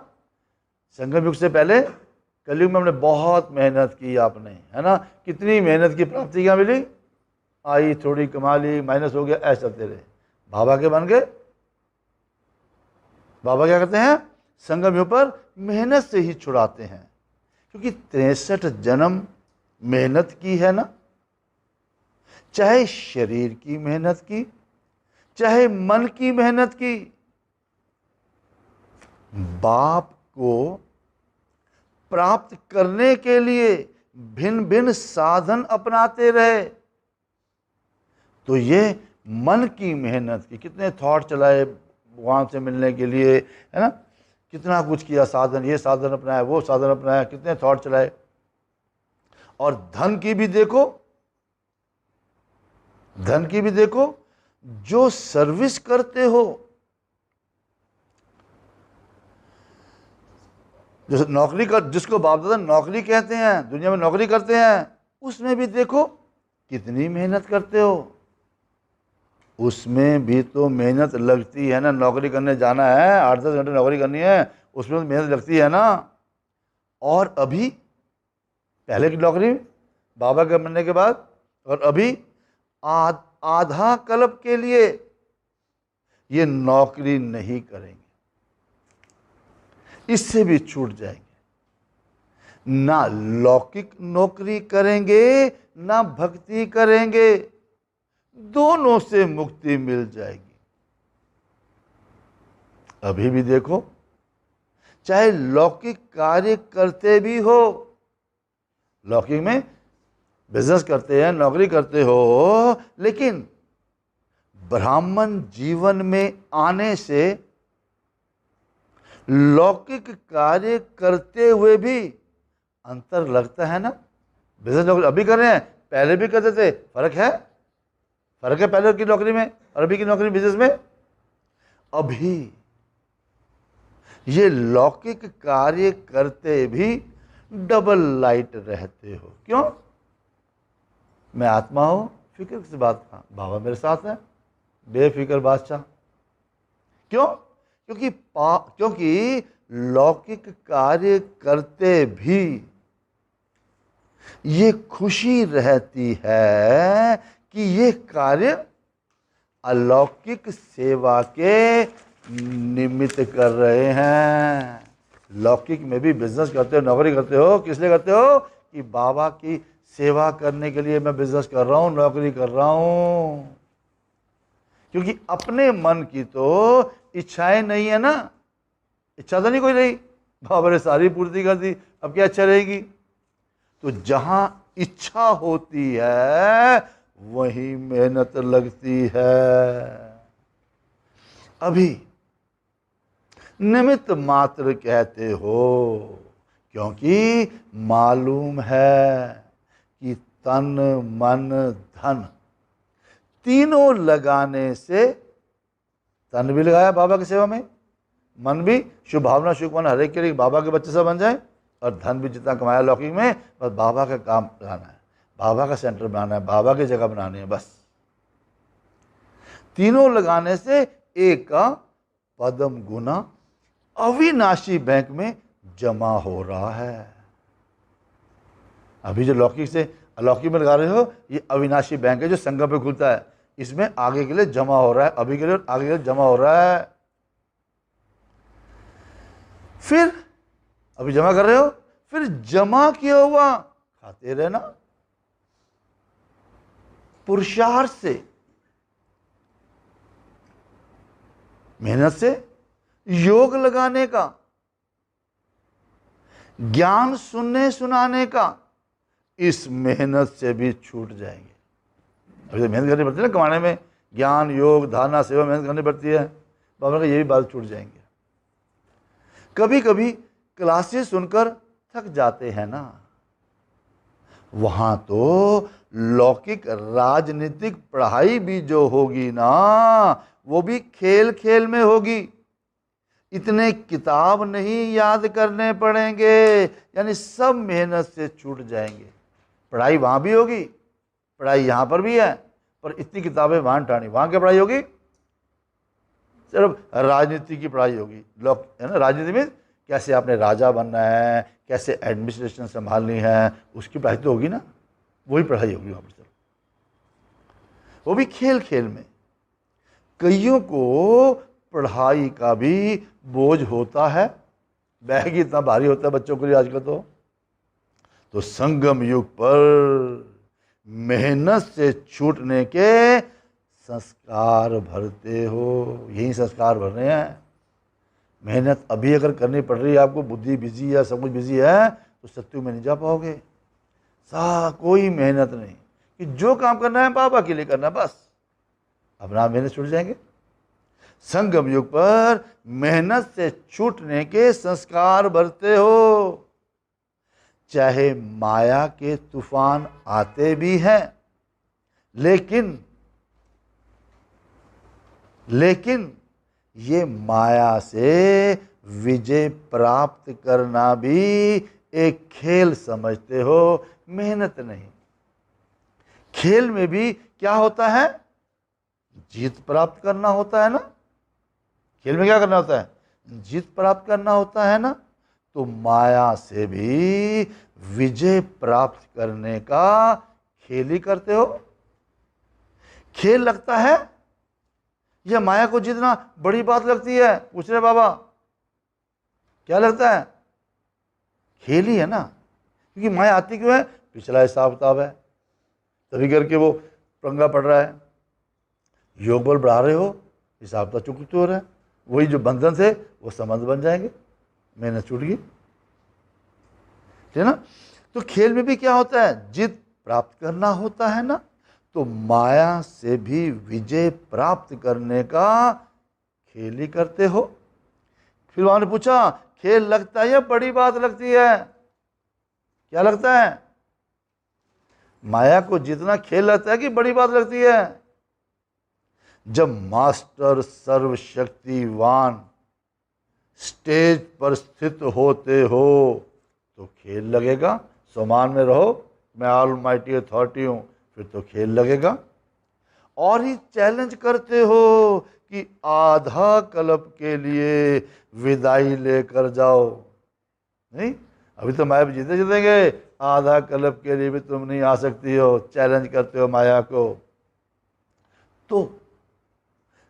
संगम युग से पहले कलयुग में हमने बहुत मेहनत की आपने, है ना। कितनी मेहनत की प्राप्ति क्या मिली, आई थोड़ी कमा ली, माइनस हो गया, ऐसा चलते रहे। बाबा के बन गए। बाबा क्या कहते हैं, संगम युग पर मेहनत से ही छुड़ाते हैं, क्योंकि 63 जन्म मेहनत की है ना, चाहे शरीर की मेहनत की, चाहे मन की मेहनत की। बाप को प्राप्त करने के लिए भिन्न भिन्न साधन अपनाते रहे, तो ये मन की मेहनत की, कितने थॉट चलाए भगवान से मिलने के लिए, है ना, कितना कुछ किया, साधन, ये साधन अपनाया, वो साधन अपनाया, कितने थॉट चलाए। और धन की भी देखो, धन की भी देखो, जो सर्विस करते हो, जो नौकरी कर, जिसको बाप दादा नौकरी कहते हैं, दुनिया में नौकरी करते हैं, उसमें भी देखो कितनी मेहनत करते हो। उसमें भी तो मेहनत लगती है ना, नौकरी करने जाना है, 8-10 घंटे नौकरी करनी है, उसमें तो मेहनत लगती है ना। और अभी पहले की नौकरी बाबा के बनने के बाद, और अभी आधा कल्प के लिए ये नौकरी नहीं करेंगे, इससे भी छूट जाएंगे। ना लौकिक नौकरी करेंगे, ना भक्ति करेंगे, दोनों से मुक्ति मिल जाएगी। अभी भी देखो, चाहे लौकिक कार्य करते भी हो, लौकिक में बिजनेस करते हैं, नौकरी करते हो, लेकिन ब्राह्मण जीवन में आने से लौकिक कार्य करते हुए भी अंतर लगता है ना। बिजनेस नौकरी अभी कर रहे हैं, पहले भी करते थे, फर्क है, फर्क है पहले की नौकरी में और अभी की नौकरी बिजनेस में। अभी ये लौकिक कार्य करते भी डबल लाइट रहते हो। क्यों? मैं आत्मा हूं, फिक्र किस बात का, बाबा मेरे साथ है, बेफिक्र बादशाह। क्यों? क्योंकि लौकिक कार्य करते भी ये खुशी रहती है कि ये कार्य अलौकिक सेवा के निमित्त कर रहे हैं। लौकिक में भी बिजनेस करते हो, नौकरी करते हो, किस लिए करते हो? कि बाबा की सेवा करने के लिए मैं बिजनेस कर रहा हूं, नौकरी कर रहा हूं। क्योंकि अपने मन की तो इच्छाएं नहीं है ना, इच्छा तो नहीं कोई रही, बाबा ने सारी पूर्ति कर दी, अब क्या इच्छा रहेगी? तो जहां इच्छा होती है वहीं मेहनत लगती है। अभी निमित्त मात्र कहते हो क्योंकि मालूम है कि तन मन धन तीनों लगाने से, तन भी लगाया बाबा की सेवा में, मन भी शुभ भावना शुभ मन हर एक के लिए बाबा के बच्चे से बन जाए, और धन भी जितना कमाया लौकिक में बस बाबा का काम बनाना है, बाबा का सेंटर बनाना है, बाबा की जगह बनानी है बस। तीनों लगाने से एक का पदम गुना अविनाशी बैंक में जमा हो रहा है। अभी जो लौकिक से अलौकिक में लगा रहे हो, ये अविनाशी बैंक है जो संगम पे खुलता है, इसमें आगे के लिए जमा हो रहा है, अभी के लिए आगे के लिए जमा हो रहा है। फिर अभी जमा कर रहे हो, फिर जमा किया हुआ खाते रहना पुरुषार्थ से, मेहनत से, योग लगाने का, ज्ञान सुनने सुनाने का, इस मेहनत से भी छूट जाएंगे। अभी तो मेहनत करनी पड़ती है ना कमाने में, ज्ञान योग धारणा सेवा मेहनत करनी पड़ती है, बाबा का ये भी बात छूट जाएंगे। कभी कभी क्लासेस सुनकर थक जाते हैं ना, वहां तो लौकिक राजनीतिक पढ़ाई भी जो होगी ना, वो भी खेल खेल में होगी। इतने किताब नहीं याद करने पड़ेंगे, यानी सब मेहनत से छूट जाएंगे। पढ़ाई वहां भी होगी, पढ़ाई यहां पर भी है, पर इतनी किताबें वहां टाणी, वहां क्या पढ़ाई होगी? सिर्फ राजनीति की पढ़ाई होगी, लोग है ना, राजनीति में कैसे आपने राजा बनना है, कैसे एडमिनिस्ट्रेशन संभालनी है, उसकी पढ़ाई तो होगी ना, वही पढ़ाई होगी वहां पर सिर्फ, वो भी खेल खेल में। कईयों को पढ़ाई का भी बोझ होता है, बैग ही इतना भारी होता है बच्चों के लिए आजकल तो संगम युग पर मेहनत से छूटने के संस्कार भरते हो, यही संस्कार भर रहे हैं। मेहनत अभी अगर करनी पड़ रही है आपको, बुद्धि बिजी है, सब कुछ बिजी है, तो सत्युग में नहीं जा पाओगे। कोई मेहनत नहीं, कि जो काम करना है बाबा के लिए करना, बस अपना मेहनत छूट जाएंगे। संगम युग पर मेहनत से छूटने के संस्कार भरते हो, चाहे माया के तूफान आते भी हैं, लेकिन ये माया से विजय प्राप्त करना भी एक खेल समझते हो, मेहनत नहीं। खेल में भी क्या होता है? जीत प्राप्त करना होता है ना। खेल में क्या करना होता है? जीत प्राप्त करना होता है ना। तो माया से भी विजय प्राप्त करने का खेल ही करते हो। खेल लगता है या माया को जीतना बड़ी बात लगती है? पूछ रहे बाबा, क्या लगता है? खेल ही है ना, क्योंकि माया आती क्यों है? पिछला हिसाब किताब है, तभी करके वो पंगा पड़ रहा है। योग बल बढ़ा रहे हो, हिसाब तो चुकत हो रहा है, वही जो बंधन थे वो संबंध बन जाएंगे, मेहनत छूट गई, ठीक है ना। तो खेल में भी क्या होता है? जीत प्राप्त करना होता है ना। तो माया से भी विजय प्राप्त करने का खेल ही करते हो। फिर वहां ने पूछा, खेल लगता है या बड़ी बात लगती है? क्या लगता है? माया को जीतना खेल लगता है कि बड़ी बात लगती है? जब मास्टर सर्वशक्तिवान स्टेज पर स्थित होते हो तो खेल लगेगा। समान में रहो, मैं ऑल माइटी अथॉरिटी हूँ, फिर तो खेल लगेगा। और ही चैलेंज करते हो कि आधा कल्प के लिए विदाई लेकर जाओ। नहीं, अभी तो माया जीते जीतेंगे, आधा कल्प के लिए भी तुम नहीं आ सकती हो। चैलेंज करते हो माया को। तो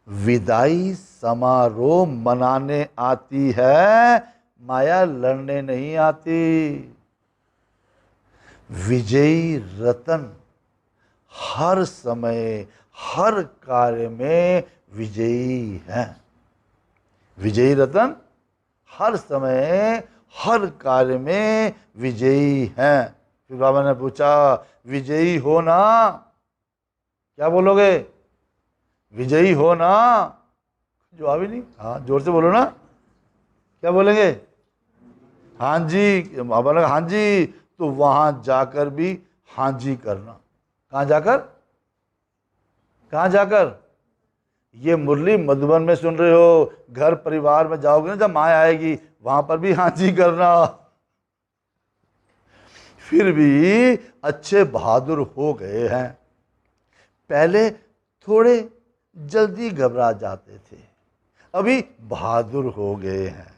विदाई समारोह मनाने आती है, माया लड़ने नहीं आती। विजयी रतन हर समय हर कार्य में विजयी है। विजयी रतन हर समय हर कार्य में विजयी हैं। फिर बाबा ने पूछा, विजयी हो ना? क्या बोलोगे? विजयी हो ना? जवाब ही नहीं। हाँ, जोर से बोलो ना। क्या बोलेंगे? हाँ जी। बाबा ने कहा हाँ जी, तो वहां जाकर भी हाँ जी करना। कहाँ जाकर? कहाँ जाकर? ये मुरली मधुबन में सुन रहे हो, घर परिवार में जाओगे ना, जब माँ आएगी वहां पर भी हाँ जी करना। फिर भी अच्छे बहादुर हो गए हैं। पहले थोड़े जल्दी घबरा जाते थे, अभी बहादुर हो गए हैं।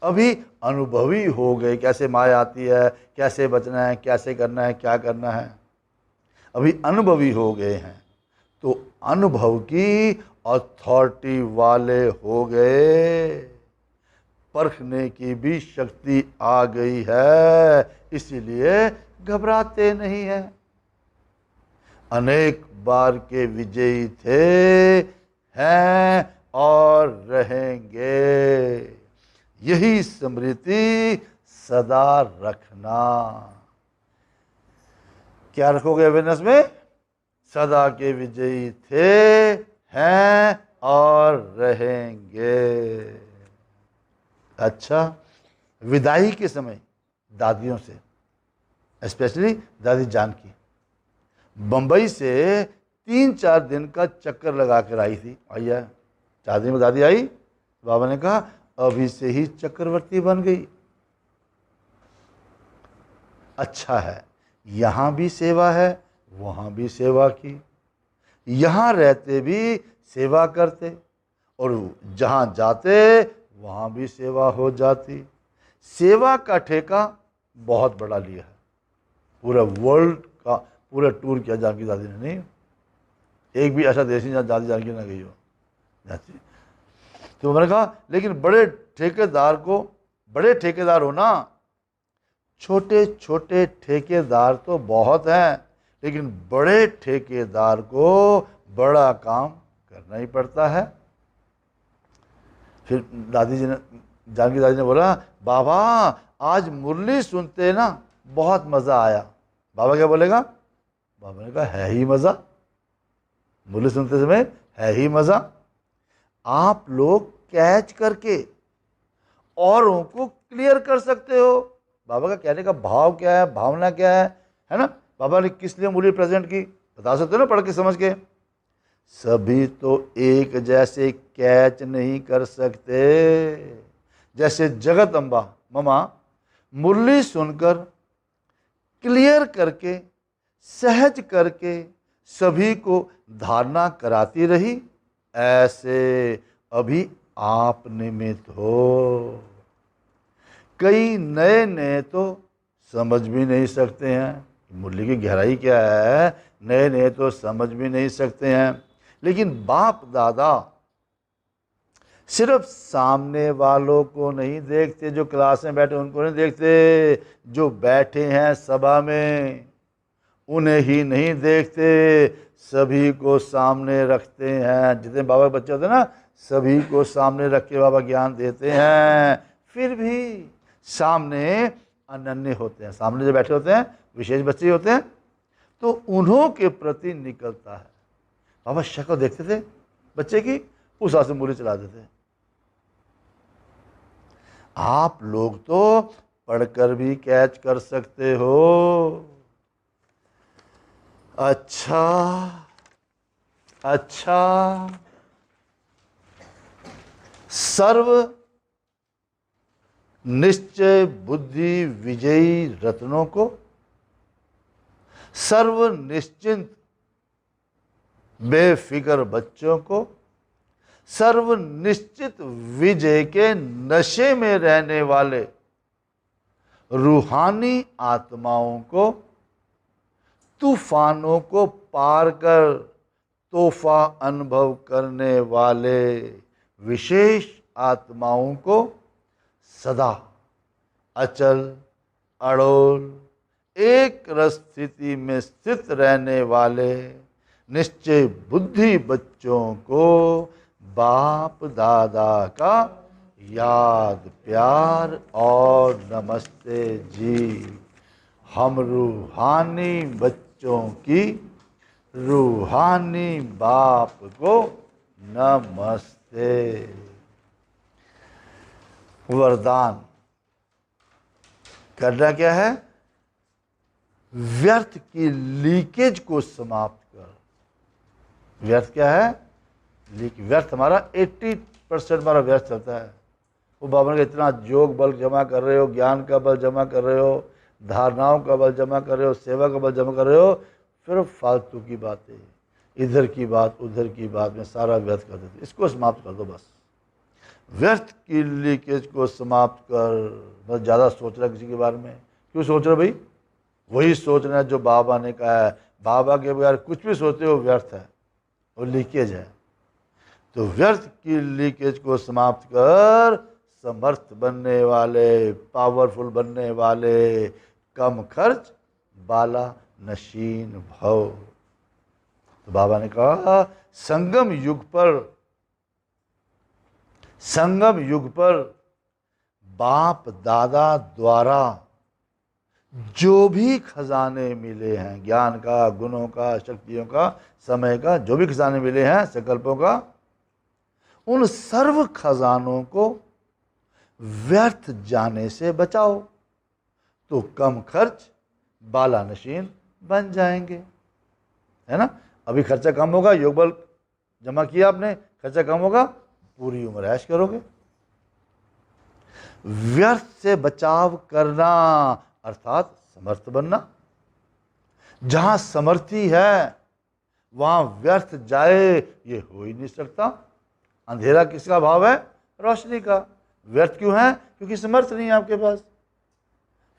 अभी अनुभवी हो गए, कैसे माया आती है, कैसे बचना है, कैसे करना है, क्या करना है। अभी अनुभवी हो गए हैं, तो अनुभव की अथॉरिटी वाले हो गए। परखने की भी शक्ति आ गई है, इसीलिए घबराते नहीं है। अनेक बार के विजयी थे, हैं और रहेंगे। यही स्मृति सदा रखना। क्या रखोगे अवेयरनेस में? सदा के विजयी थे, हैं और रहेंगे। अच्छा, विदाई के समय दादियों से, स्पेशली दादी जानकी, बंबई से 3-4 दिन का चक्कर लगा कर आई थी। आइया 4 दिन में दादी आई। बाबा ने कहा अभी से ही चक्रवर्ती बन गई। अच्छा है, यहाँ भी सेवा है, वहाँ भी सेवा की। यहाँ रहते भी सेवा करते, और जहाँ जाते वहाँ भी सेवा हो जाती। सेवा का ठेका बहुत बड़ा लिया है। पूरा वर्ल्ड का पूरा टूर किया जानकी दादी ने। नहीं, एक भी ऐसा देश नहीं जहाँ दादी जानकी ना गई हो जाती। तो मैंने कहा लेकिन बड़े ठेकेदार हो ना। छोटे छोटे ठेकेदार तो बहुत हैं, लेकिन बड़े ठेकेदार को बड़ा काम करना ही पड़ता है। फिर जानकी दादी ने बोला, बाबा आज मुरली सुनते ना बहुत मज़ा आया। बाबा क्या बोलेगा? बाबा ने कहा है ही मज़ा, मुरली सुनते समय है ही मज़ा। आप लोग कैच करके औरों को क्लियर कर सकते हो। बाबा का कहने का भाव क्या है, भावना क्या है ना? बाबा ने किस लिए मुरली प्रेजेंट की बता सकते हो ना, पढ़ के समझ के। सभी तो एक जैसे कैच नहीं कर सकते। जैसे जगत अम्बा ममा मुरली सुनकर क्लियर करके सहज करके सभी को धारणा कराती रही, ऐसे अभी आप निमित्त हो। कई नए नए तो समझ भी नहीं सकते हैं, मुरली की गहराई क्या है, नए नए तो समझ भी नहीं सकते हैं। लेकिन बाप दादा सिर्फ सामने वालों को नहीं देखते, जो क्लास में बैठे उनको नहीं देखते, जो बैठे हैं सभा में उन्हें ही नहीं देखते, सभी को सामने रखते हैं। जितने बाबा के बच्चे होते हैं ना, सभी को सामने रख के बाबा ज्ञान देते हैं। फिर भी सामने अनन्य होते हैं, सामने जो बैठे होते हैं विशेष बच्चे होते हैं, तो उन्हों के प्रति निकलता है। बाबा शक्ल देखते थे बच्चे की, उस हाथ से मुरली चला देते। आप लोग तो पढ़कर भी कैच कर सकते हो। अच्छा, सर्व निश्चय बुद्धि विजयी रत्नों को, सर्व निश्चिंत बेफिक्र बच्चों को, सर्व निश्चित विजय के नशे में रहने वाले रूहानी आत्माओं को, तूफानों को पार कर तोहफा अनुभव करने वाले विशेष आत्माओं को, सदा अचल अड़ोल एक रस स्थिति में स्थित रहने वाले निश्चय बुद्धि बच्चों को बाप दादा का याद प्यार और नमस्ते जी। हम रूहानी बच्चों की रूहानी बाप को नमस्ते। वरदान करना क्या है? व्यर्थ की लीकेज को समाप्त कर। व्यर्थ क्या है? व्यर्थ हमारा 80% हमारा व्यर्थ चलता है। वो बाबा ने इतना योग बल जमा कर रहे हो, ज्ञान का बल जमा कर रहे हो, धारणाओं का बल जमा कर रहे हो, सेवा का बल जमा कर रहे हो, फिर फालतू की बातें, इधर की बात उधर की बात में सारा व्यर्थ कर देते। इसको समाप्त कर दो बस। व्यर्थ की लीकेज को समाप्त कर। बस ज़्यादा सोच रहा किसी के बारे में क्यों सोच रहे भाई? वही सोचना है जो बाबा ने कहा है। बाबा के बगैर कुछ भी सोचते हो व्यर्थ है, वो लीकेज है। तो व्यर्थ की लीकेज को समाप्त कर समर्थ बनने वाले, पावरफुल बनने वाले, कम खर्च बाला नशीन भव। तो बाबा ने कहा संगम युग पर बाप दादा द्वारा जो भी खजाने मिले हैं, ज्ञान का, गुणों का, शक्तियों का, समय का, जो भी खजाने मिले हैं, संकल्पों का, उन सर्व खजानों को व्यर्थ जाने से बचाओ तो कम खर्च बाला नशीन बन जाएंगे। है ना? अभी खर्चा कम होगा, योग बल जमा किया आपने, खर्चा कम होगा, पूरी उम्र ऐश करोगे। व्यर्थ से बचाव करना अर्थात समर्थ बनना। जहां समर्थी है वहां व्यर्थ जाए ये हो ही नहीं सकता। अंधेरा किसका भाव है? रोशनी का। व्यर्थ क्यों है? क्योंकि समर्थ नहीं है आपके पास।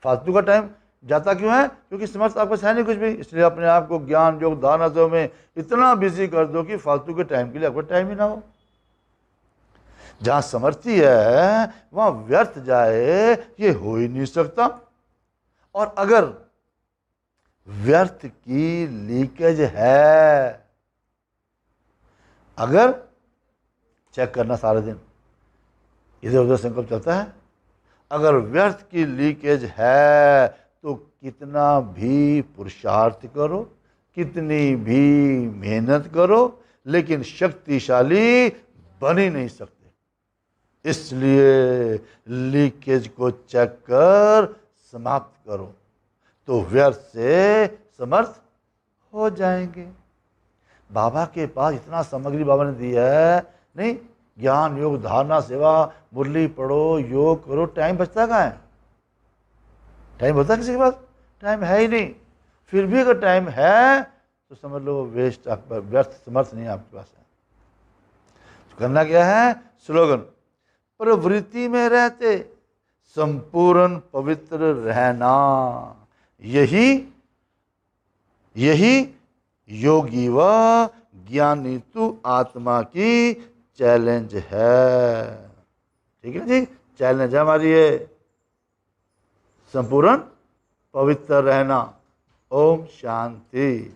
फालतू का टाइम जाता क्यों है? क्योंकि समर्थ आपके पास है नहीं कुछ भी। इसलिए अपने आप को ज्ञान योग दानों में इतना बिजी कर दो कि फालतू के टाइम के लिए आपका टाइम ही ना हो। जहां समर्थी है वहां व्यर्थ जाए ये हो ही नहीं सकता। और अगर व्यर्थ की लीकेज है, अगर चेक करना सारे दिन इधर उधर संकल्प चलता है, अगर व्यर्थ की लीकेज है तो कितना भी पुरुषार्थ करो, कितनी भी मेहनत करो, लेकिन शक्तिशाली बन ही नहीं सकते। इसलिए लीकेज को चेक कर समाप्त करो तो व्यर्थ से समर्थ हो जाएंगे। बाबा के पास इतना सामग्री बाबा ने दी है, नहीं ज्ञान योग धारणा सेवा मुरली पढ़ो, योग करो, टाइम बचता कहाँ है? टाइम बचता किसी के पास? टाइम है ही नहीं। फिर भी अगर टाइम है तो समझ लो वेस्ट, व्यर्थ समर्थ नहीं आपके पास है। तो करना क्या है? स्लोगन प्रवृत्ति में रहते संपूर्ण पवित्र रहना, यही योगी व ज्ञानी तु आत्मा की चैलेंज है। ठीक है जी? चैलेंज है हमारी ये, संपूर्ण पवित्र रहना। ओम शांति।